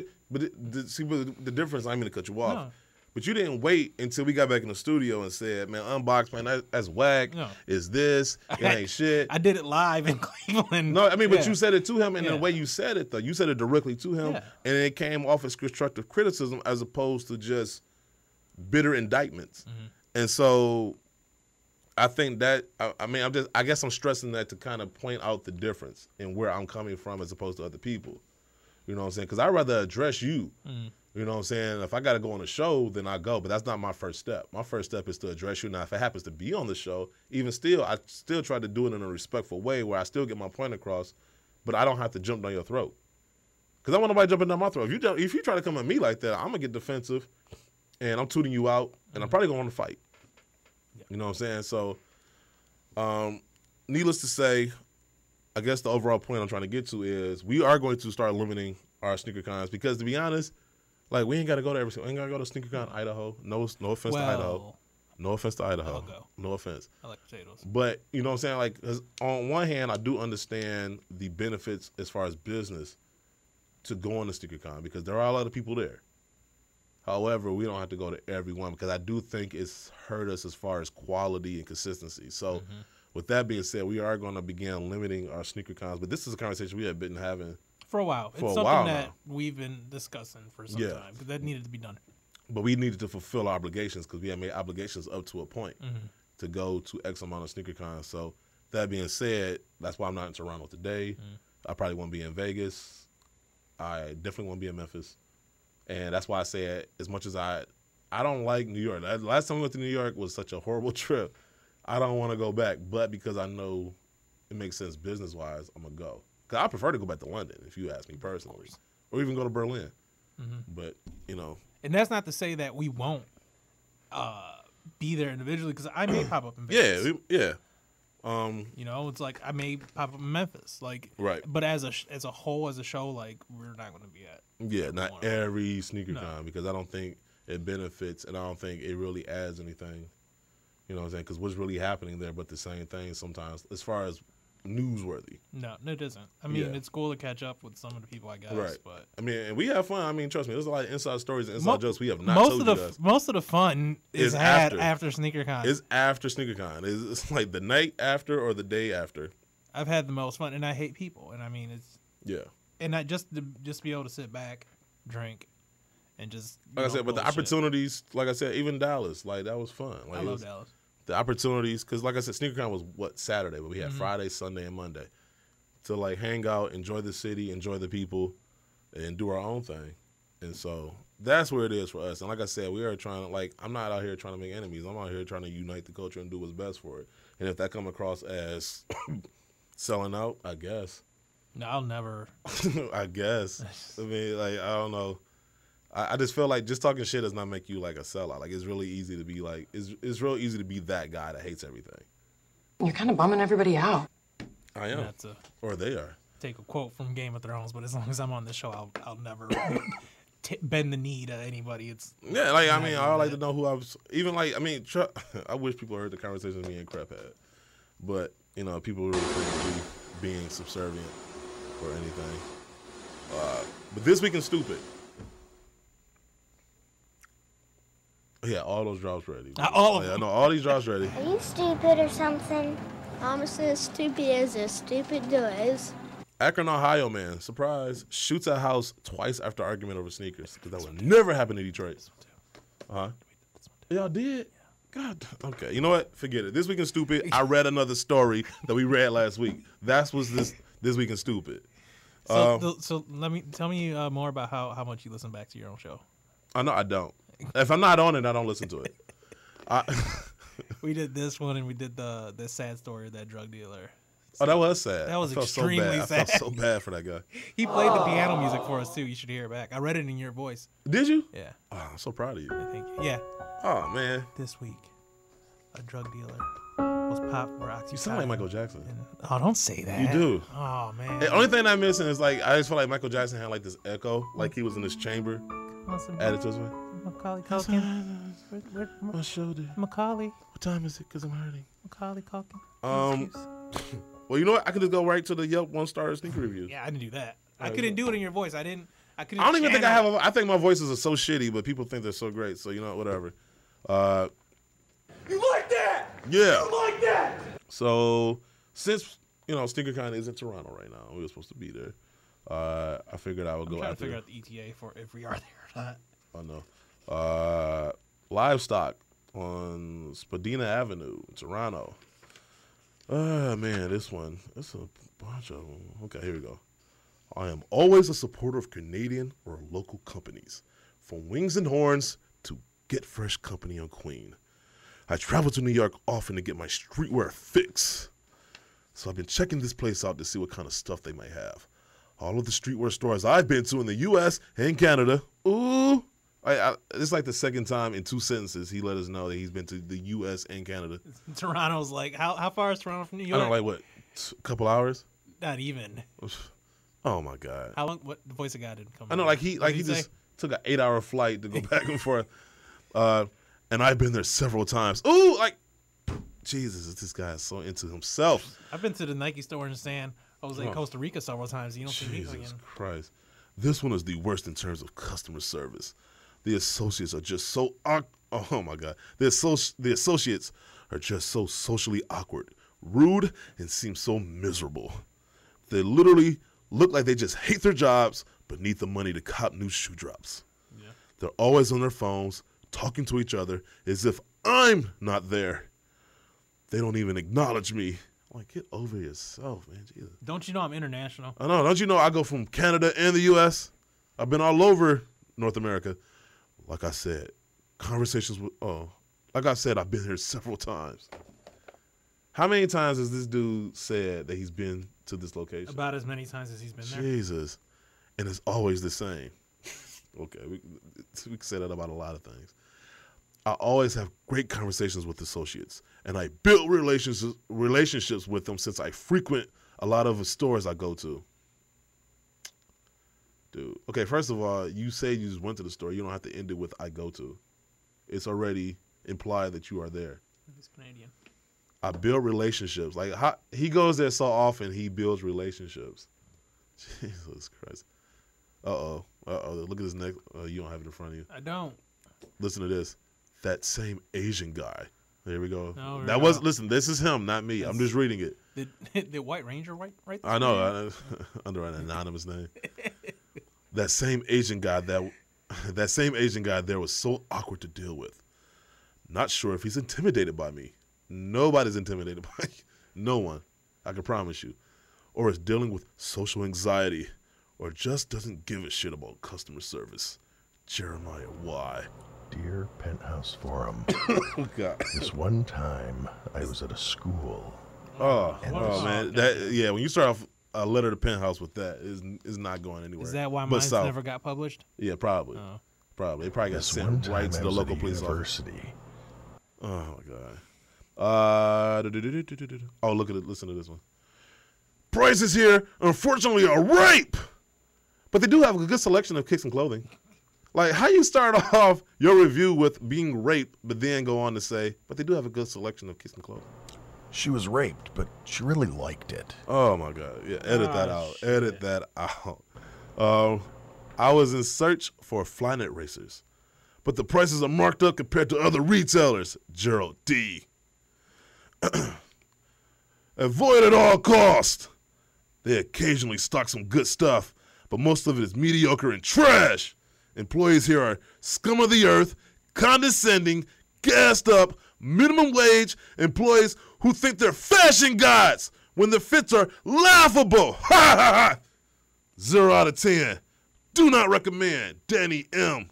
see the difference, I'm going to cut you off. No. But you didn't wait until we got back in the studio and said, man, Unbox, man, that's whack. No. Is this? It ain't shit. I did it live in Cleveland. No, I mean, but you said it to him, and the way you said it, though, you said it directly to him, and it came off as constructive criticism as opposed to just bitter indictments. And so I think that, I guess I'm stressing that to kind of point out the difference in where I'm coming from as opposed to other people. You know what I'm saying? Because I'd rather address you. You know what I'm saying? If I got to go on a show, then I go. But that's not my first step. My first step is to address you. Now, if it happens to be on the show, even still, I still try to do it in a respectful way where I still get my point across, but I don't have to jump down your throat. Because I want nobody jumping down my throat. If you try to come at me like that, I'm going to get defensive, and I'm tooting you out, and I'm probably going to want to fight. Yeah. You know what I'm saying? So, needless to say, I guess the overall point I'm trying to get to is we are going to start limiting our sneaker cons because, to be honest, like, we ain't got to go to we ain't got to go to SneakerCon Idaho. No offense to Idaho. No offense to Idaho. I'll go. No offense. I like potatoes. But, you know what I'm saying? Like, 'cause on one hand, I do understand the benefits as far as business to going to SneakerCon because there are a lot of people there. However, we don't have to go to every one because I do think it's hurt us as far as quality and consistency. So, with that being said, we are going to begin limiting our sneaker cons. But this is a conversation we have been having for a while. It's something that we've been discussing for some time because that needed to be done. But we needed to fulfill our obligations because we had made obligations up to a point to go to X amount of sneaker cons. So that being said, that's why I'm not in Toronto today. I probably won't be in Vegas. I definitely won't be in Memphis. And that's why I said, as much as I don't like New York. Last time we went to New York was such a horrible trip. I don't want to go back. But because I know it makes sense business-wise, I'm going to go. Because I prefer to go back to London, if you ask me personally. Or even go to Berlin. But, you know. And that's not to say that we won't be there individually, because I may pop up in Vegas. Yeah. You know, it's like I may pop up in Memphis, like, right. But as a whole, as a show, like, we're not going to be at. Yeah, not every sneaker con, because I don't think it benefits, and I don't think it really adds anything. You know what I'm saying? Because what's really happening there, but the same thing sometimes, as far as newsworthy. No, it isn't. I mean, it's cool to catch up with some of the people, I guess. Right. But I mean, and we have fun. I mean, trust me, there's a lot of inside stories and inside jokes we have not told you guys. Most of the fun is had after SneakerCon. It's after SneakerCon. It's like the night after or the day after. I've had the most fun, and I hate people. And I mean, it's and I just be able to sit back, drink, and just like I said. But the opportunities, like I said, even Dallas, like that was fun. Like, I love Dallas. The opportunities, because like I said, SneakerCon was Saturday, but we had Friday, Sunday, and Monday to like hang out, enjoy the city, enjoy the people, and do our own thing. And so that's where it is for us. And like I said, we are trying to, like, I'm not out here trying to make enemies. I'm out here trying to unite the culture and do what's best for it. And if that come across as selling out, I guess. No, I'll never. I guess. I mean, like, I don't know. I just feel like just talking shit does not make you like a sellout. Like, it's really easy to be like, it's real easy to be that guy that hates everything. You're kind of bumming everybody out. I am. Or they are. Take a quote from Game of Thrones, but as long as I'm on this show, I'll never bend the knee to anybody. It's like, I mean, I like to know who I was. Even like, I mean, I wish people heard the conversation me and Crep had, but you know, people really shouldn't be being subservient or anything. But this week in stupid. Yeah, all those drops ready. All of them. I know all these drops ready. Are you stupid or something? I'm as stupid as stupid does. Akron, Ohio man, surprise, shoots a house twice after argument over sneakers. Because that would never happen in Detroit. Y'all did? God. Okay, you know what? Forget it. This week in stupid, I read another story that we read last week. That's what's this week in stupid. So tell me more about how much you listen back to your own show. No, I don't. If I'm not on it, I don't listen to it. We did this one, and we did the sad story of that drug dealer. So that was sad. That was extremely sad. I felt so bad for that guy. He played the piano music for us, too. You should hear it back. I read it in your voice. Did you? Yeah. Oh, I'm so proud of you. Thank you. Yeah. Oh, man. This week, a drug dealer was popped for oxycontin. You sound like Michael Jackson. Oh, don't say that. You do. Oh, man. The only thing I'm missing is, like, I just feel like Michael Jackson had, like, this echo, like he was in this chamber. Added to his way. Macaulay Culkin. My shoulder. Macaulay. What time is it? Because I'm hurting. Macaulay Culkin. Well, you know what? I could just go right to the Yelp 1-star sneaker reviews. Yeah, I didn't do that. I couldn't do it in your voice. I couldn't. I don't even think I have. I think my voices are so shitty, but people think they're so great. So you know, whatever. You like that? Yeah. You like that? So since SneakerCon is in Toronto right now, we were supposed to be there. I figured I would go trying after. to figure out the ETA for if we are there or not. Oh no. Livestock on Spadina Avenue, Toronto. Man, this one. It's a bunch of them. Okay, here we go. I am always a supporter of Canadian or local companies, from Wings and Horns to Get Fresh Company on Queen. I travel to New York often to get my streetwear fix. So I've been checking this place out to see what kind of stuff they might have. all of the streetwear stores I've been to in the U.S. and Canada. Ooh. It's like the second time in 2 sentences he let us know that he's been to the U.S. and Canada. Toronto's like, how far is Toronto from New York? I don't know, like what, a couple hours? Not even. Oh my God. How long? What the voice of God didn't come? I know, like he just took an 8-hour flight to go back and forth, and I've been there several times. Ooh, like Jesus, this guy is so into himself. I've been to the Nike store in San Jose, Costa Rica several times. You don't see me again. Jesus Christ, this one is the worst in terms of customer service. The associates are just so oh my God, the associates are just so socially awkward, rude, and seem so miserable. They literally look like they just hate their jobs but need the money to cop new shoe drops. Yeah. They're always on their phones, talking to each other as if I'm not there. They don't even acknowledge me. I'm like, get over yourself, man. Jesus. Don't you know I'm international? I know. Don't you know I go from Canada and the U.S.? I've been all over North America. Like I said, like I said, I've been here several times. How many times has this dude said that he's been to this location? About as many times as he's been there. Jesus. And it's always the same. Okay, we can say that about a lot of things. I always have great conversations with associates, and I build relationships with them since I frequent a lot of the stores I go to. Dude, okay, first of all, you say you just went to the store. You don't have to end it with I go to. It's already implied that you are there. He's Canadian. I build relationships. Like he goes there so often, he builds relationships. Jesus Christ. Uh-oh. Look at his neck. You don't have it in front of you. I don't. Listen to this. That same Asian guy. There we go. Oh, listen, this is him, not me. I'm just reading it. Did White Ranger write this? I know. Under an anonymous name. That same Asian guy there was so awkward to deal with. Not sure if he's intimidated by me. Nobody's intimidated by me. No one. I can promise you. Or is dealing with social anxiety. Or just doesn't give a shit about customer service. Jeremiah Y. Dear Penthouse Forum. Oh, God. This one time, I was at a school. Oh man. When you start off a letter to Penthouse with that, is not going anywhere. Is that why mine never got published? Yeah, probably. Oh. Probably. They probably got sent right to the local police university. office. Oh, my God. Oh, look at it. Listen to this one. Prices here, unfortunately, are rape. But they do have a good selection of kicks and clothing. Like, how you start off your review with being raped, but then go on to say, but they do have a good selection of kicks and clothing. She was raped, but she really liked it. Oh, my God. Yeah, edit that out. Shit. Edit that out. I was in search for Flyknit racers, but the prices are marked up compared to other retailers. Gerald D. Avoid at all costs. They occasionally stock some good stuff, but most of it is mediocre and trash. Employees here are scum of the earth, condescending, gassed up, minimum wage employees who think they're fashion gods when the fits are laughable. Ha ha ha! 0 out of 10. Do not recommend. Danny M.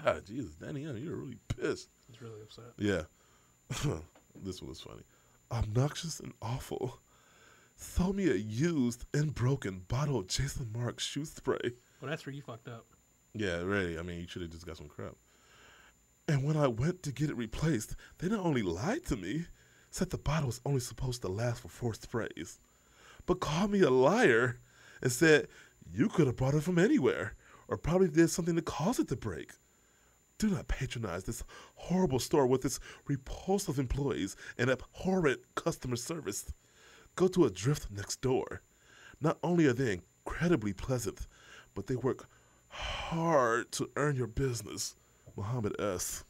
God, Jesus, Danny M, you're really pissed. He's really upset. Yeah. This one was funny. Obnoxious and awful. Throw me a used and broken bottle of Jason Mark's shoe spray. Well, that's where you fucked up. Yeah, really. I mean, you should have just got some crap. And when I went to get it replaced, they not only lied to me, said the bottle was only supposed to last for 4 sprays, but called me a liar and said, you could have brought it from anywhere or probably did something to cause it to break. Do not patronize this horrible store with its repulsive employees and abhorrent customer service. Go to a Drift next door. Not only are they incredibly pleasant, but they work hard to earn your business. Muhammad S.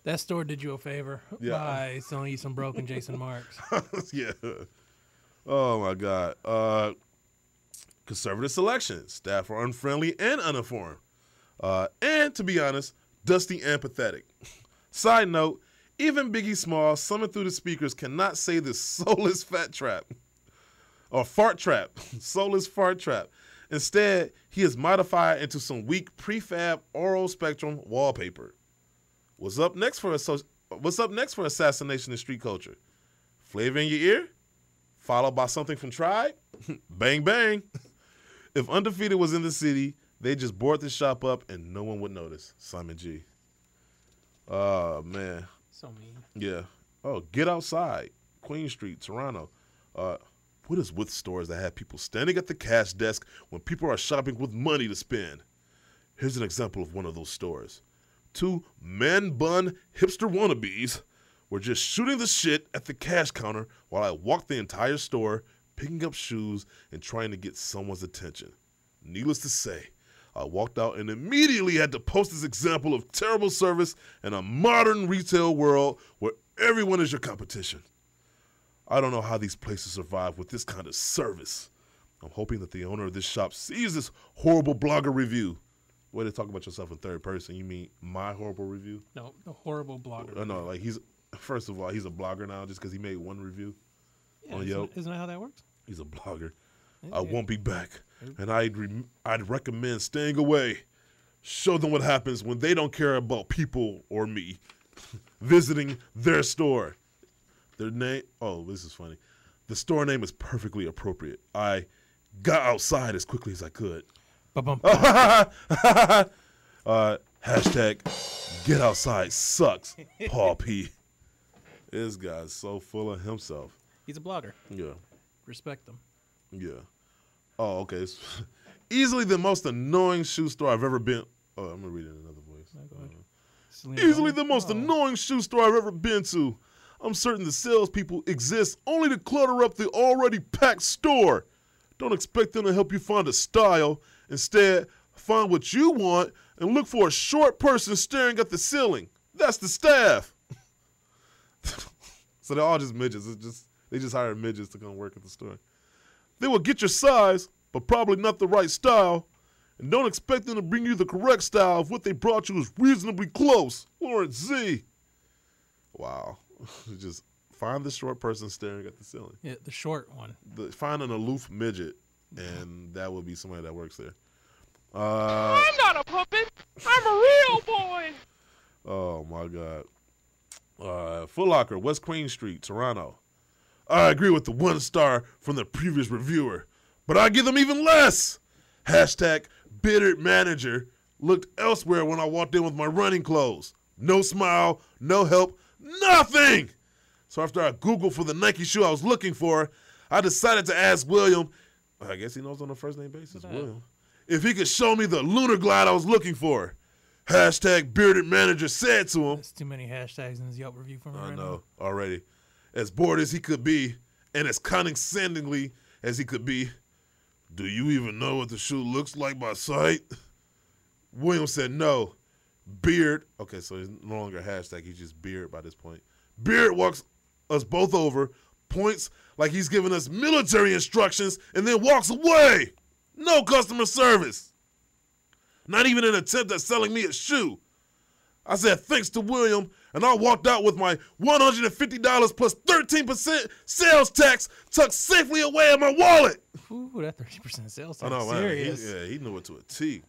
That store did you a favor by selling you some broken Jason Marks. Yeah. Oh, my God. Conservative selection. Staff are unfriendly and uninformed. And, to be honest, dusty and pathetic. Side note, even Biggie Smalls, summoned through the speakers, cannot say this soulless fat trap. Or fart trap. Soulless fart trap. Instead, he is modified into some weak prefab oral spectrum wallpaper. What's up next for assassination in street culture? Flavor in your ear? Followed by something from Tribe? Bang, bang. If Undefeated was in the city, they just board the shop up and no one would notice. Simon G. Oh, man. So mean. Yeah. Oh, Get Outside, Queen Street, Toronto. What is with stores that have people standing at the cash desk when people are shopping with money to spend? Here's an example of one of those stores. 2 man-bun hipster wannabes were just shooting the shit at the cash counter while I walked the entire store, picking up shoes and trying to get someone's attention. Needless to say, I walked out and immediately had to post this example of terrible service in a modern retail world where everyone is your competition. I don't know how these places survive with this kind of service. I'm hoping that the owner of this shop sees this horrible blogger review. Way to talk about yourself in third person. You mean my horrible review? No, the horrible blogger. No, like first of all, he's a blogger now just because he made one review on Yelp. Isn't that how that works? He's a blogger. Yeah. I won't be back, and I'd recommend staying away. Show them what happens when they don't care about people or me visiting their store. Their name, oh, this is funny. The store name is perfectly appropriate. I got outside as quickly as I could. Hashtag get outside sucks, Paul P. This guy's so full of himself. He's a blogger. Yeah. Respect him. Yeah. Oh, okay. Easily the most annoying shoe store I've ever been. Oh, I'm going to read it in another voice. Easily the most annoying shoe store I've ever been to. I'm certain the salespeople exist only to clutter up the already packed store. Don't expect them to help you find a style. Instead, find what you want and look for a short person staring at the ceiling. That's the staff. So they're all just midgets. They just hire midgets to come work at the store. They will get your size, but probably not the right style. And don't expect them to bring you the correct style if what they brought you is reasonably close. Lawrence Z. Wow. Just find the short person staring at the ceiling. Yeah, the short one. Find an aloof midget, and that would be somebody that works there. I'm not a puppet. I'm a real boy. Oh, my God. Foot Locker, West Queen Street, Toronto. I agree with the 1 star from the previous reviewer, but I give them even less. Hashtag bitter manager looked elsewhere when I walked in with my running clothes. No smile, no help, nothing. So after I Googled for the Nike shoe I was looking for, I decided to ask William, I guess he knows on a first name basis, William, if he could show me the lunar glide I was looking for. Hashtag bearded manager said to him. That's too many hashtags in his Yelp review for me I right know, now. already. As bored as he could be, and as condescendingly as he could be, do you even know what the shoe looks like by sight? William said no. Beard, okay, so he's no longer a hashtag, he's just Beard by this point. Beard walks us both over, points like he's giving us military instructions, and then walks away. No customer service. Not even an attempt at selling me a shoe. I said thanks to William, and I walked out with my $150 plus 13% sales tax tucked safely away in my wallet. Ooh, that 13% sales tax. I know, serious. He knew it to a T.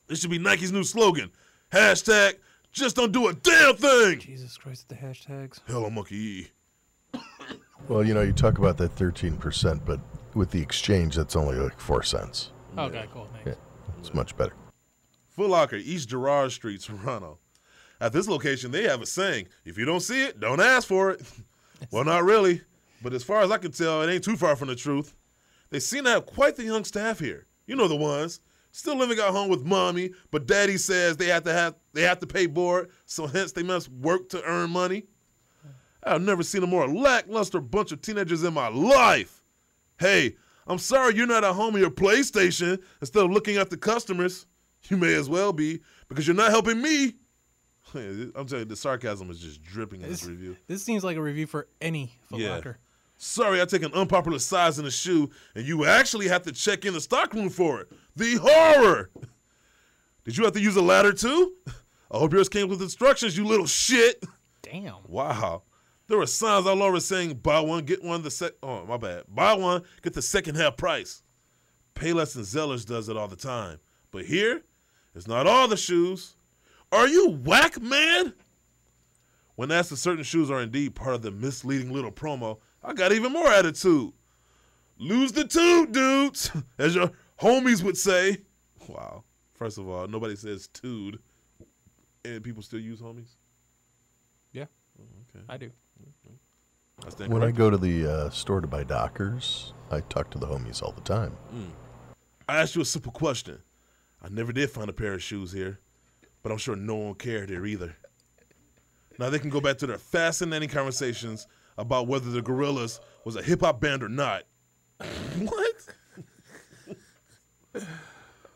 This should be Nike's new slogan. Hashtag just don't do a damn thing. Jesus Christ, the hashtags. Hello, Monkey E. Well, you talk about that 13%, but with the exchange, that's only like 4 cents. Okay, cool. Thanks. Yeah, it's much better. Foot Locker, East Girard Street, Toronto. At this location, they have a saying, if you don't see it, don't ask for it. Well, not really, but as far as I can tell, it ain't too far from the truth. They seem to have quite the young staff here. You know the ones. Still living at home with mommy, but daddy says they have to pay board, so hence they must work to earn money. I've never seen a more lackluster bunch of teenagers in my life. Hey, I'm sorry you're not at home on your PlayStation instead of looking at the customers. You may as well be, because you're not helping me. I'm telling you, the sarcasm is just dripping in this review. This seems like a review for any Foot Locker. Sorry, I take an unpopular size in the shoe, and you actually have to check in the stockroom for it. The horror! Did you have to use a ladder too? I hope yours came with instructions, you little shit. Damn. Wow. There were signs all over saying buy one, get one, oh, my bad. Buy one, get the second half price. Payless and Zellers does it all the time. But here, it's not all the shoes. Are you whack, man? When asked if certain shoes are indeed part of the misleading little promo, I got even more attitude. Lose the tube, dudes, as your homies would say. Wow. First of all, nobody says "tude," and people still use homies. Yeah. Oh, okay. I do. When I go to the store to buy Dockers, I talk to the homies all the time. I asked you a simple question. I never did find a pair of shoes here, but I'm sure no one cared here either. Now they can go back to their fascinating conversations about whether the Gorillaz was a hip-hop band or not. What?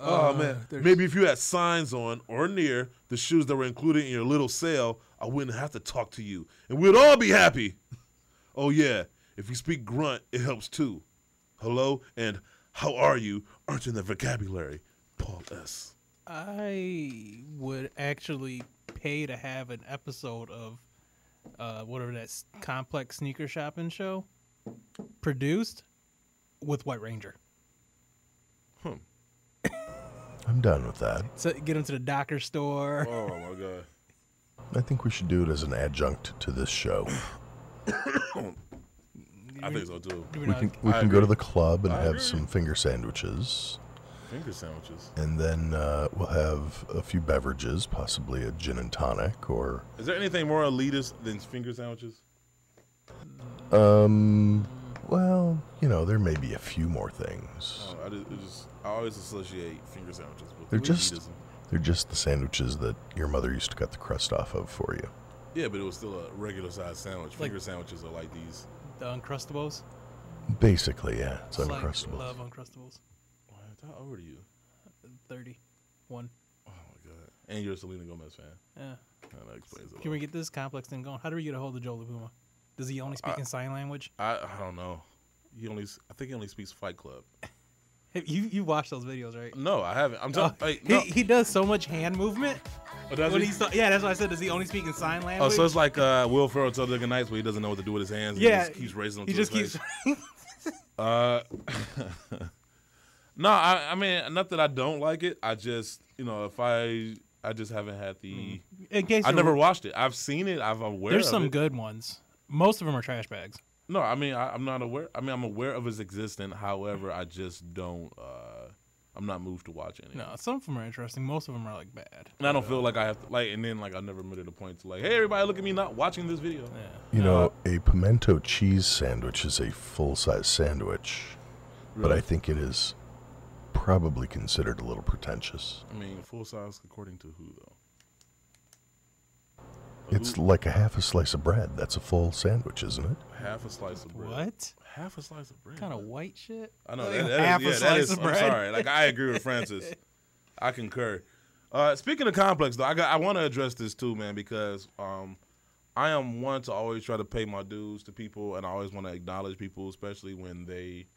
Oh, man. Maybe if you had signs on or near the shoes that were included in your little sale, I wouldn't have to talk to you, and we'd all be happy. Oh, yeah, if you speak grunt, it helps too. Hello and how are you aren't in the vocabulary. Paul S. I would actually pay to have an episode of whatever that complex sneaker shopping show produced with White Ranger. I'm done with that. So get them to the Docker store. Oh, my God. I think we should do it as an adjunct to this show. I think so, too. We can go to the club and have some finger sandwiches. Finger sandwiches. And then we'll have a few beverages, possibly a gin and tonic, or... Is there anything more elitist than finger sandwiches? Well, you know, there may be a few more things. Oh, I always associate finger sandwiches with elitism. They're just the sandwiches that your mother used to cut the crust off of for you. Yeah, but it was still a regular-sized sandwich. Finger sandwiches are like these. The Uncrustables? Basically, yeah. It's Uncrustables. I love Uncrustables. How old are you? 31. Oh, my God. And you're a Selena Gomez fan. Yeah. That explains it. Can we get this complex thing going? How do we get a hold of Joe LaPuma? Does he only speak in sign language? I don't know. I think he only speaks Fight Club. You watched those videos, right? No, I haven't. I'm telling no. He does so much hand movement. Oh, does he? Yeah, that's what I said. Does he only speak in sign language? Oh, so it's like Will Ferrell tells Good Nights where he doesn't know what to do with his hands. Yeah, he just keeps raising them. He to just his keeps. face. No, I mean, not that I don't like it. I just, if I just haven't had the. In case I never watched it. I've seen it. I'm aware. There's of some it. good ones. Most of them are trash bags. No, I mean, I'm not aware. I mean, I'm aware of its existence. However, I just don't. I'm not moved to watch any. No, some of them are interesting. Most of them are like bad. And I don't feel like I have to and then I never made it a point to hey, everybody, look at me not watching this video. Yeah. You know, a pimento cheese sandwich is a full-size sandwich, but I think it is probably considered a little pretentious. I mean, full size according to who though? It's like a half a slice of bread. That's a full sandwich, isn't it? Half a slice of bread. What? Half a slice of bread. Kind of white shit. I know like that is slice of bread. I'm sorry. I agree with Francis. I concur. Speaking of complex, though, I want to address this too, man, because I am one to always try to pay my dues to people, and I always want to acknowledge people, especially when they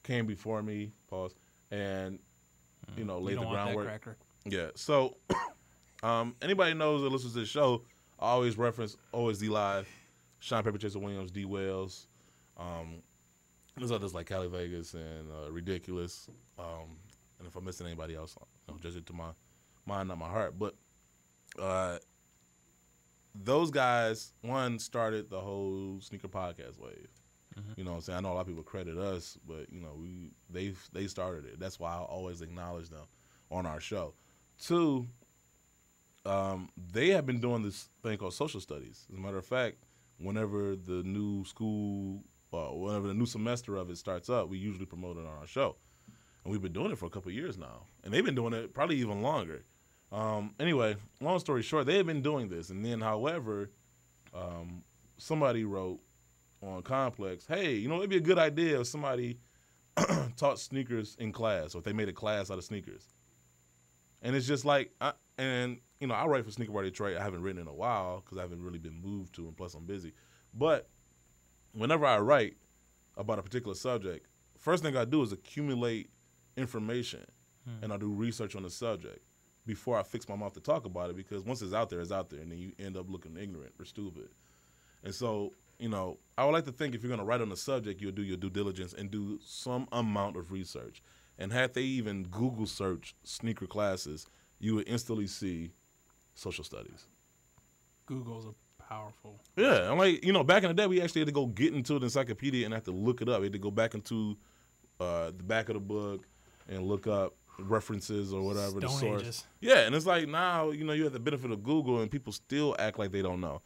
came before me. Pause and laid the groundwork. Yeah. So. Anybody knows that listens to this show, I always reference OSD Live, Sean Paper Chaser Williams, D. Wells. There's others like Cali Vegas and Ridiculous. And if I'm missing anybody else, judge it to my mind, not my heart. But those guys, one, started the whole sneaker podcast wave. Mm-hmm. You know what I'm saying? I know a lot of people credit us, but they started it. That's why I always acknowledge them on our show. Two, they have been doing this thing called social studies. As a matter of fact, whenever the new school, whenever the new semester of it starts up, we usually promote it on our show. And we've been doing it for a couple of years now. And they've been doing it probably even longer. Anyway, long story short, they have been doing this. And then, however, somebody wrote on Complex, hey, it'd be a good idea if somebody taught sneakers in class, or if they made a class out of sneakers. And it's just like, I write for Sneaker Bar Detroit. I haven't written in a while because I haven't really been moved to, and plus I'm busy. But whenever I write about a particular subject, first thing I do is accumulate information, and I do research on the subject before I fix my mouth to talk about it, because once it's out there, and then you end up looking ignorant or stupid. And so, I would like to think if you're going to write on a subject, you'll do your due diligence and do some amount of research. And had they even Google search sneaker classes, you would instantly see social studies. Google's a powerful. Yeah, and back in the day, we actually had to go get into the encyclopedia and have to look it up. We had to go back into the back of the book and look up references or whatever the Stone source. Ages. Yeah, and it's like now, you have the benefit of Google and people still act like they don't know.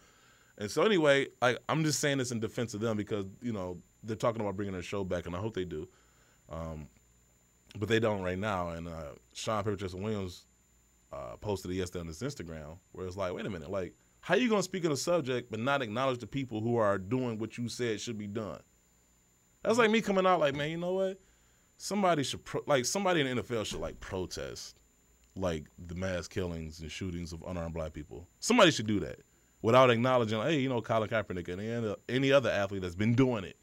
And so anyway, I'm just saying this in defense of them because, they're talking about bringing their show back, and I hope they do. But they don't right now. And Sean Paper Tristan Williams posted it yesterday on his Instagram where it's like, wait a minute, like, how you going to speak on a subject but not acknowledge the people who are doing what you said should be done? That's like me coming out like, man, you know what? Somebody should, somebody in the NFL should, protest, the mass killings and shootings of unarmed black people. Somebody should do that without acknowledging, hey, Colin Kaepernick and any other athlete that's been doing it.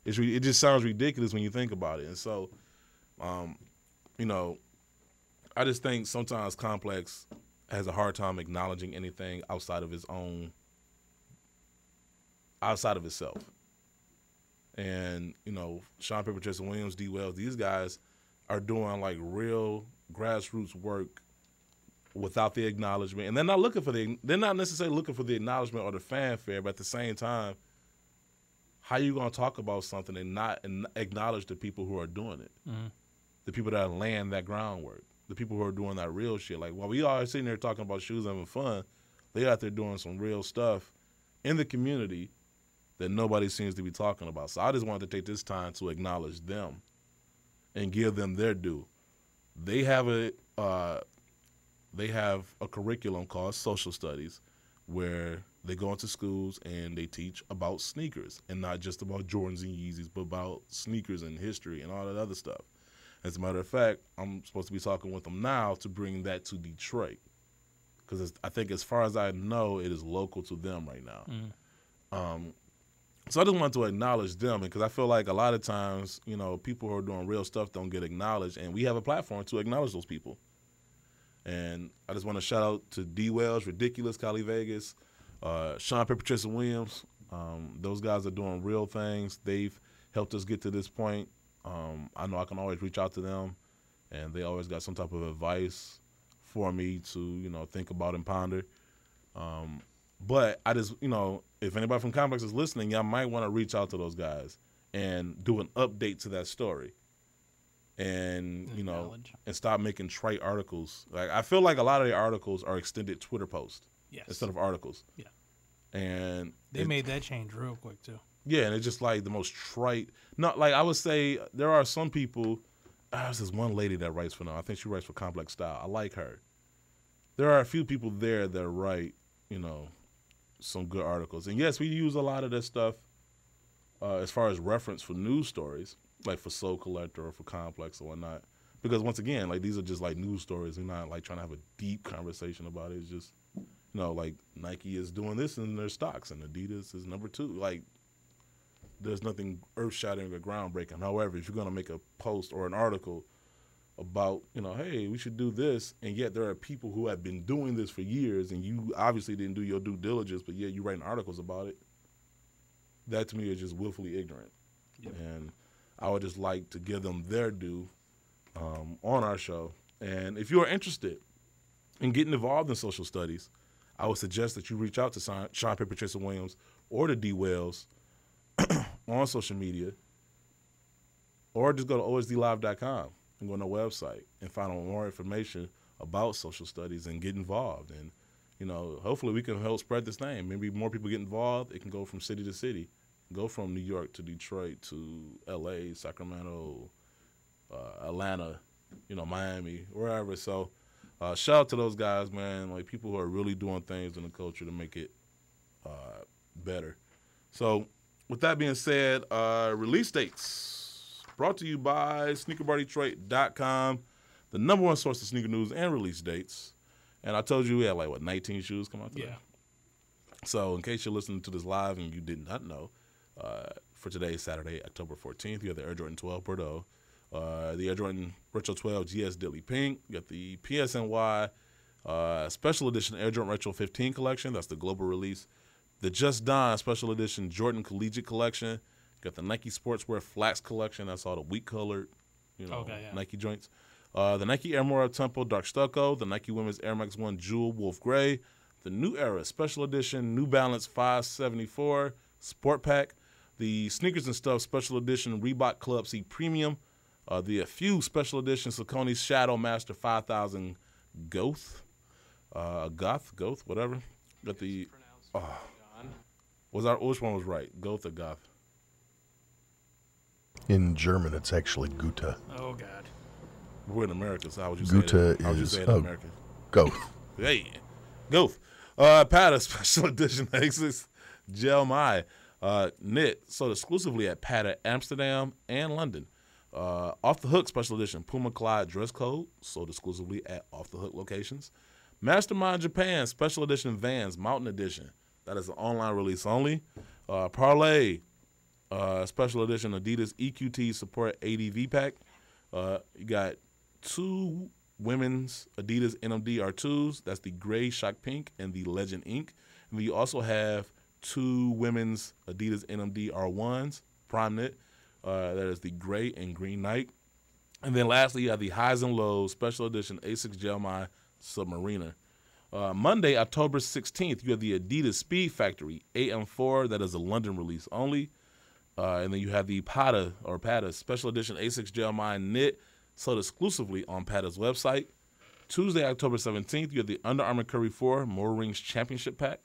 It just sounds ridiculous when you think about it. And so, I just think sometimes Complex has a hard time acknowledging anything outside of itself. And, Sean Paper Tristan Williams, D. Wells, these guys are doing real grassroots work without the acknowledgement. And they're not necessarily looking for the acknowledgement or the fanfare, but at the same time, how you going to talk about something and not acknowledge the people who are doing it? Mm-hmm. The people that are laying that groundwork, the people who are doing that real shit. While we all are sitting there talking about shoes and having fun, they out there doing some real stuff in the community that nobody seems to be talking about. So I just wanted to take this time to acknowledge them and give them their due. They have a curriculum called Social Studies where they go into schools and they teach about sneakers and not just about Jordans and Yeezys, but about sneakers and history and all that other stuff. As a matter of fact, I'm supposed to be talking with them now to bring that to Detroit because I think as far as I know, it is local to them right now. So I just wanted to acknowledge them because I feel like a lot of times, people who are doing real stuff don't get acknowledged, and we have a platform to acknowledge those people. And I just want to shout out to D. Wells, Ridiculous, Cali Vegas, Sean Paper Tristan Williams. Those guys are doing real things. They've helped us get to this point. I know I can always reach out to them, and they always got some type of advice for me to, think about and ponder. But I just, if anybody from Complex is listening, y'all might want to reach out to those guys and do an update to that story. And, and stop making trite articles. I feel like a lot of the articles are extended Twitter posts instead of articles. Yeah. And they made that change real quick, too. Yeah, and it's just the most trite. I would say there are some people. There's this one lady that writes for them. I think she writes for Complex Style. I like her. There are a few people there that write, some good articles. And yes, we use a lot of this stuff as far as reference for news stories, like for Soul Collector or for Complex or whatnot. Because once again, these are just news stories. We're not trying to have a deep conversation about it. It's just, Nike is doing this in their stocks and Adidas is number 2. There's nothing earth-shattering or groundbreaking. However, if you're going to make a post or an article about, hey, we should do this, and yet there are people who have been doing this for years, and you obviously didn't do your due diligence, but yet you're writing articles about it, that to me is just willfully ignorant. Yep. And I would just like to give them their due on our show. And if you are interested in getting involved in social studies, I would suggest that you reach out to Sean Paper Tristan Williams or to D. Wells on social media, or just go to osdlive.com and go on our website and find out more information about social studies and get involved. And, hopefully we can help spread this thing. Maybe more people get involved. It can go from city to city, go from New York to Detroit to L.A., Sacramento, Atlanta, Miami, wherever. So shout out to those guys, man, people who are really doing things in the culture to make it better. So with that being said, release dates brought to you by SneakerBarDetroit.com, the number one source of sneaker news and release dates. And I told you we had 19 shoes come out today. Yeah. So in case you're listening to this live and you did not know, for today, Saturday, October 14th, you have the Air Jordan 12 Bordeaux, the Air Jordan Retro 12 GS Dilly Pink, you got the PSNY Special Edition Air Jordan Retro 15 collection, that's the global release, the Just Don Special Edition Jordan Collegiate Collection, got the Nike Sportswear Flax Collection, that's all the wheat-colored, Nike joints. The Nike Air More Tempo Dark Stucco, the Nike Women's Air Max 1 Jewel Wolf Gray, the New Era Special Edition New Balance 574 Sport Pack, the Sneakers and Stuff Special Edition Reebok Club C Premium, The Few Special Edition Saucony Shadow Master 5000 Goth, whatever. Got the which one was right? Goth or Goth? In German, it's actually Gute. Oh God. We're in America, so how would you say Gute it? How would you is say it in America? Goth. Hey, Goth. Pata Special Edition Exodus Gel My knit sold exclusively at Pata Amsterdam and London. Off the Hook Special Edition Puma Clyde dress code sold exclusively at Off the Hook locations. Mastermind Japan Special Edition Vans Mountain Edition, that is an online release only. Parlay Special Edition Adidas EQT Support ADV pack. You got 2 women's Adidas NMD R2s. That's the gray shock pink and the legend ink. And then you also have 2 women's Adidas NMD R1s prime knit. That is the gray and green night. And then lastly, you have the highs and lows special edition Asics Gel My Submariner. Monday, October 16th, you have the Adidas Speed Factory AM4. That is a London release only. And then you have the Pata Special Edition Asics Gel My Knit, sold exclusively on Pata's website. Tuesday, October 17th, you have the Under Armour Curry 4 More Rings Championship Pack,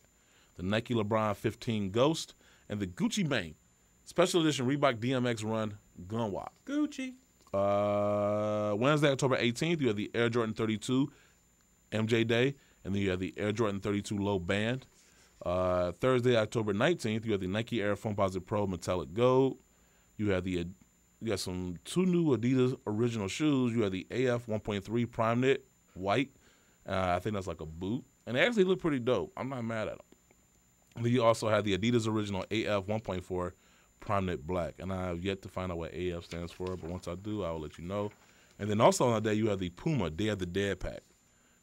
the Nike LeBron 15 Ghost, and the Gucci Mane Special Edition Reebok DMX Run Gunwalk. Gucci. Wednesday, October 18th, you have the Air Jordan 32 MJ Day, and then you have the Air Jordan 32 Low Band. Thursday, October 19th, you have the Nike Air Foamposite Pro Metallic Gold. You got 2 new Adidas original shoes. You have the AF 1.3 Prime Knit White. I think that's like a boot. And they actually look pretty dope. I'm not mad at them. And then you also have the Adidas original AF 1.4 Prime Knit Black. And I have yet to find out what AF stands for, but once I do, I will let you know. And then also on that day, you have the Puma Day of the Dead pack.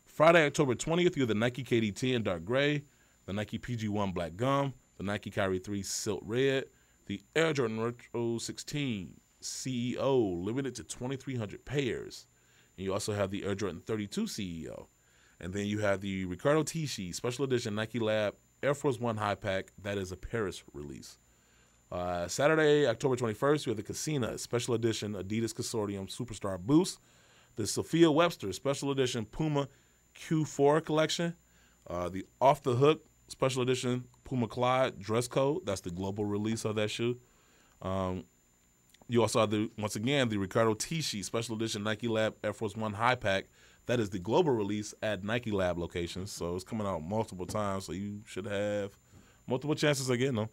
Friday, October 20th, you have the Nike KD10 in dark gray, the Nike PG1 Black Gum, the Nike Kyrie 3 Silt Red, the Air Jordan Retro 16 CEO, limited to 2,300 pairs. And you also have the Air Jordan 32 CEO. And then you have the Riccardo Tisci Special Edition Nike Lab Air Force One High Pack. That is a Paris release. Saturday, October 21st, you have the Casina Special Edition Adidas Consortium Superstar Boost, the Sophia Webster Special Edition Puma Q4 collection, the Off the Hook Special Edition Puma Clyde dress code. That's the global release of that shoe. You also have, once again, the Riccardo Tisci Special Edition Nike Lab Air Force One High Pack. That is the global release at Nike Lab locations. So it's coming out multiple times, so you should have multiple chances of getting them.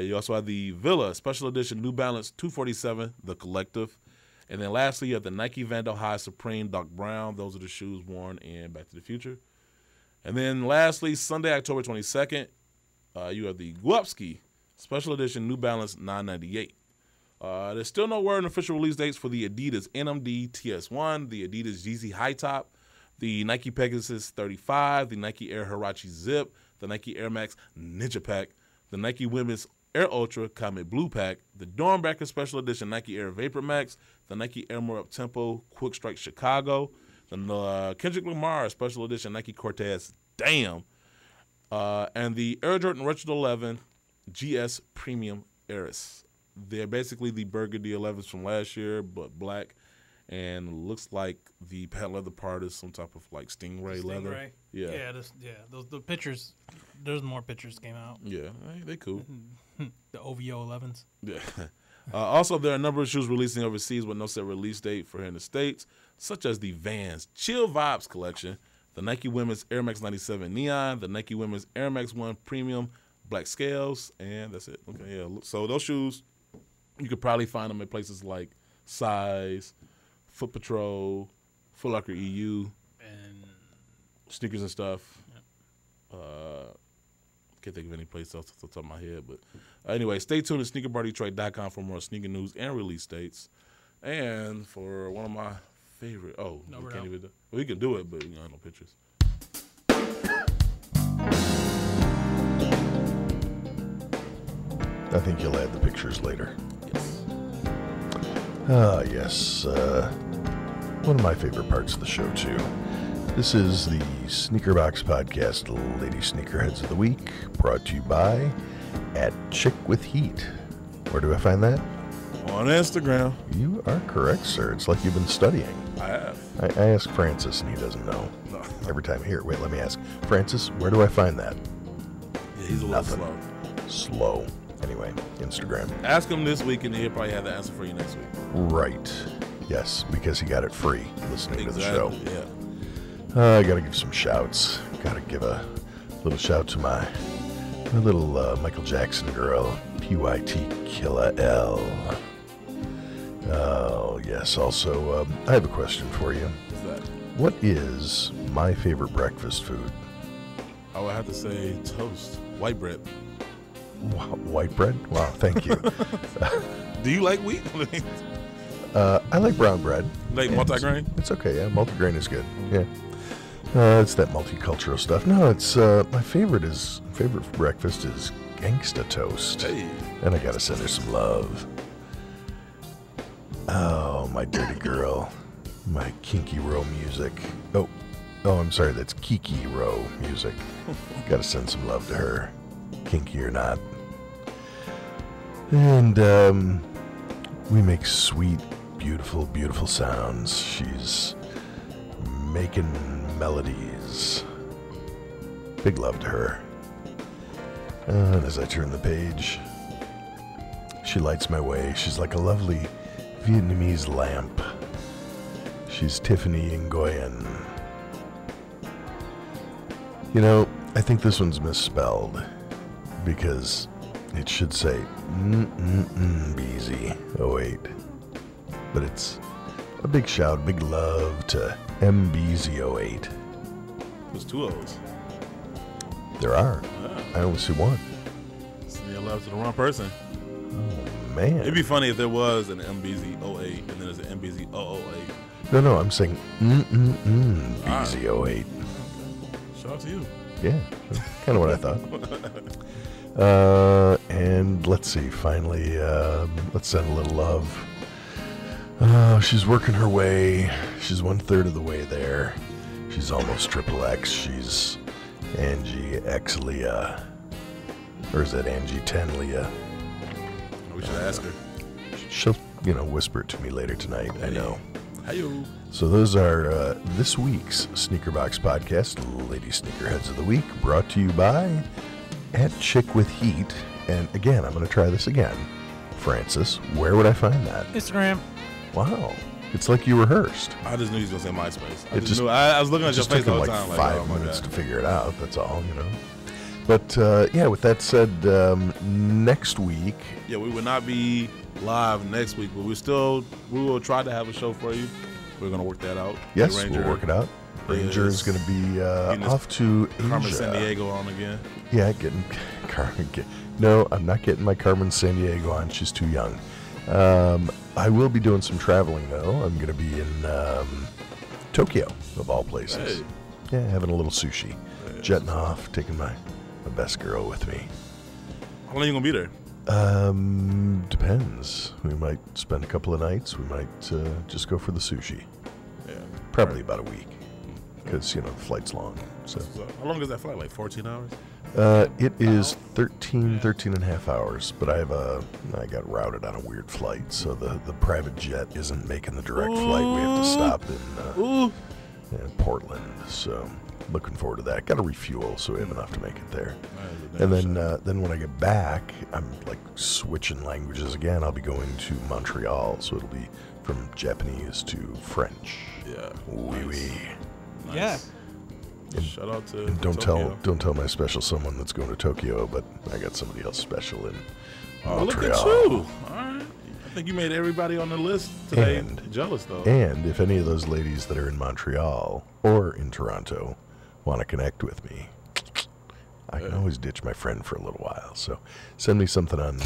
You also have the Villa Special Edition New Balance 247, the Collective. And then lastly, you have the Nike Vandal High Supreme Doc Brown. Those are the shoes worn in Back to the Future. And then lastly, Sunday, October 22nd, you have the Guapski Special Edition New Balance 998. There's still no word on official release dates for the Adidas NMD TS1, the Adidas Yeezy High Top, the Nike Pegasus 35, the Nike Air Huarache Zip, the Nike Air Max Ninja Pack, the Nike Women's Air Ultra Comet Blue Pack, the Dornbacher Special Edition Nike Air Vapor Max, the Nike Air More Up Tempo Quick Strike Chicago, the Kendrick Lamar Special Edition Nike Cortez Damn, and the Air Jordan Retro 11 GS Premium Eris. They're basically the Burgundy 11s from last year, but black, and looks like the patent leather part is some type of like stingray leather. Yeah. The pictures. There's more pictures came out. Yeah, they cool. The OVO 11s. Yeah. Also, there are a number of shoes releasing overseas with no set release date for here in the States, such as the Vans Chill Vibes collection, the Nike Women's Air Max 97 Neon, the Nike Women's Air Max 1 Premium Black Scales, and that's it. Okay, yeah. So those shoes, you could probably find them in places like Size, Foot Patrol, Foot Locker EU, and Sneakers and Stuff. Yep. Can't think of any place else off the top of my head. But anyway, stay tuned to SneakerBarDetroit.com for more sneaker news and release dates. And for one of my favorite, we can do it, but no pictures. I think you'll add the pictures later. Yes. Yes. One of my favorite parts of the show, too. This is the Sneaker Box Podcast, Lady Sneakerheads of the Week, brought to you by @ChickWithHeat. Where do I find that? On Instagram. You are correct, sir. It's like you've been studying. I have. I asked Francis, and he doesn't know. No. Every time. Here, wait, let me ask. Francis, where do I find that? Yeah, he's a little slow. Slow. Anyway, Instagram. Ask him this week, and he'll probably have the answer for you next week. Right. Yes, because he got it free listening to the show. Yeah. I got to give some shouts. Got to give a little shout to my little Michael Jackson girl, PYT Killa L. Oh, yes. Also, I have a question for you. What's that? What is my favorite breakfast food? I would have to say toast. White bread. Wow, white bread? Wow, thank you. Do you like wheat? I like brown bread. Like multigrain? It's okay, yeah. Multigrain is good. Yeah. It's that multicultural stuff. No, it's my favorite for breakfast is gangsta toast. Hey. And I gotta send her some love. Oh, my dirty girl. My kinky row music. Oh, I'm sorry, that's Kiki row music. Gotta send some love to her. Kinky or not. And we make sweet, beautiful, beautiful sounds. She's making melodies. Big love to her. And as I turn the page, she lights my way. She's like a lovely Vietnamese lamp. She's Tiffany Nguyen. You know, I think this one's misspelled because it should say BZ08. But it's a big shout, big love to MBZ08. There's 2 O's. There are. Yeah. I only see one. Send your love to the wrong person. Oh, man. It'd be funny if there was an MBZ08 and then there's an MBZ008. No, I'm saying BZ08. Okay. Shout out to you. Yeah, kind of what I thought. And let's see, finally, let's send a little love. She's working her way. She's 1/3 of the way there. She's almost triple X. She's Angie X Leah. Or is that Angie 10 Leah? We should ask her. She'll, whisper it to me later tonight. I know. Hi-yo. So those are this week's Sneaker Box Podcast, Lady Sneakerheads of the Week, brought to you by @ChickWithHeat. And again, I'm going to try this again. Francis, where would I find that? Instagram. Wow. It's like you rehearsed. I just knew he was going to say MySpace. I was looking at your face the whole time. It took him like 5 minutes to figure it out. That's all, But, with that said, next week... Yeah, we will not be live next week, but we will try to have a show for you. We're going to work that out. Yes, we'll work it out. Ranger is going to be off to Asia. Carmen Sandiego on again. Yeah, getting Carmen. No, I'm not getting my Carmen Sandiego on. She's too young. I will be doing some traveling, though. I'm going to be in Tokyo, of all places. Hey. Yeah, having a little sushi. Hey, jetting off, taking my best girl with me. How long are you going to be there? Depends. We might spend a couple of nights. We might just go for the sushi. Yeah. Probably about a week. Because, the flight's long. So how long is that flight? Like 14 hours? It is 13 and a half hours. But I got routed on a weird flight. So the private jet isn't making the direct flight. We have to stop in Portland. So looking forward to that. Got to refuel so we have enough to make it there. And then when I get back, I'm like switching languages again. I'll be going to Montreal, so it'll be from Japanese to French. Yeah. Oui, oui. Nice. Yeah. And shout out to don't Tokyo. tell my special someone that's going to Tokyo, but I got somebody else special in Montreal. Look at you. All right. I think you made everybody on the list today jealous, though. And if any of those ladies that are in Montreal or in Toronto want to connect with me, I can always ditch my friend for a little while. So send me something on.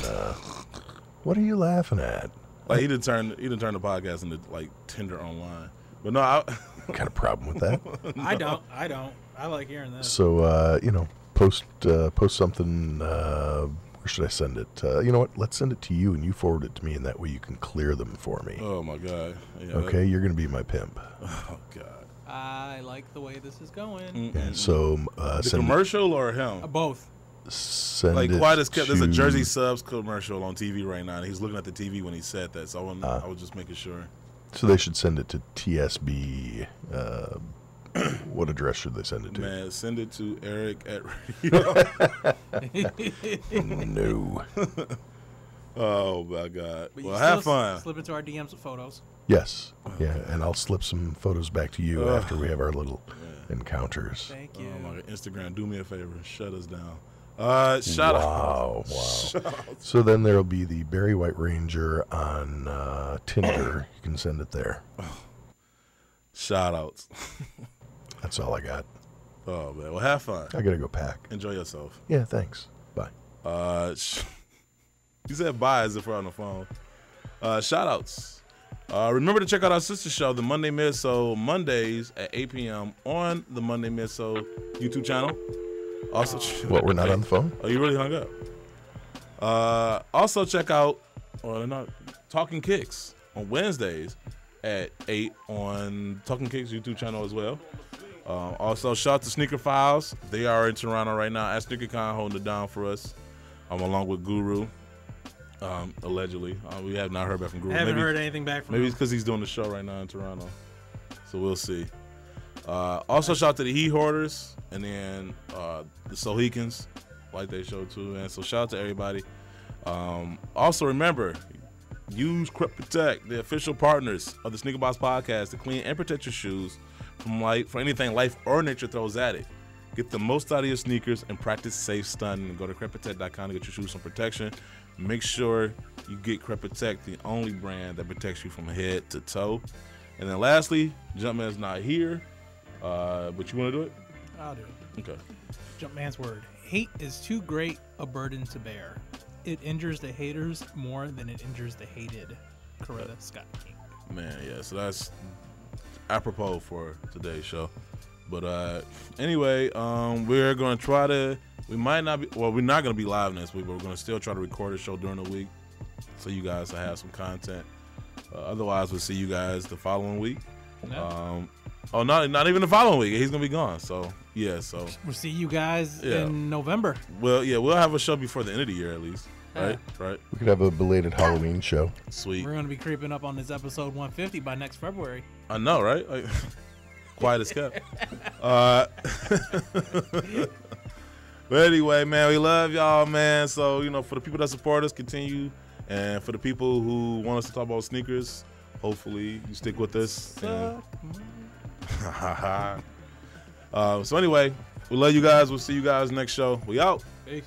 What are you laughing at? Like he didn't turn the podcast into like Tinder online. But no, kind of problem with that. No. I don't. I like hearing that. So post something. Where should I send it? You know what? Let's send it to you, and you forward it to me, and that way you can clear them for me. Oh my God. Yeah, okay, you're gonna be my pimp. Oh God. I like the way this is going. Yeah, so the commercial or him? Both. send like it quiet as kept. to... There's a Jersey Subs commercial on TV right now, and he's looking at the TV when he said that. So I was just making sure. So they should send it to TSB. What address should they send it to? Man, send it to Eric at radio. No. Oh my God. But Well, have fun. Slip into our DMs with photos. Yes. Yeah, and I'll slip some photos back to you after we have our little encounters. Thank you. Oh my God. Instagram, do me a favor, shut us down. Shout out. Wow. So then there'll be the Barry White Ranger on Tinder. You can send it there. Shout outs. That's all I got. Oh man. Well, have fun. I gotta go pack. Enjoy yourself. Yeah, thanks. Bye. You said bye as if we're on the phone. Shout outs. Remember to check out our sister show, the Monday Midso, Mondays at 8 p.m. on the Monday Midso YouTube channel. Also, What, we're not on the phone? Oh, you really hung up. Also check out Talking Kicks on Wednesdays at 8 on Talking Kicks YouTube channel as well. Also, shout out to Sneaker Files. They are in Toronto right now at SneakerCon holding it down for us. Along with Guru. Allegedly. We have not heard back from Guru. I haven't heard anything back from him. Maybe it's because he's doing the show right now in Toronto. So we'll see. Also, shout out to the He Hoarders and then the Sohikans. Like they show too. And so shout out to everybody. Also, remember, use Crep Protect, the official partners of the Sneaker Box Podcast, to clean and protect your shoes from anything life or nature throws at it. Get the most out of your sneakers and practice safe stunning. Go to crepprotect.com to get your shoes some protection. Make sure you get Crep Protect, the only brand that protects you from head to toe. And then lastly, Jumpman's not here, but you want to do it? I'll do it. Okay. Jumpman's word. Hate is too great a burden to bear. It injures the haters more than it injures the hated. Coretta Scott King. Man, yeah, so that's apropos for today's show. But anyway, we're going to try to, we're not going to be live next week, but we're going to still try to record a show during the week so you guys will have some content. Otherwise, we'll see you guys the following week. No. Not even the following week. He's going to be gone. So, yeah. So we'll see you guys in November. Well, yeah, we'll have a show before the end of the year at least. Right? Right. We could have a belated Halloween show. Sweet. We're going to be creeping up on this episode 150 by next February. I know, right? Quiet as kept. But anyway, man, we love y'all, man. So, for the people that support us, continue. And for the people who want us to talk about sneakers, hopefully you stick with us. So anyway, we love you guys. We'll see you guys next show. We out. Peace.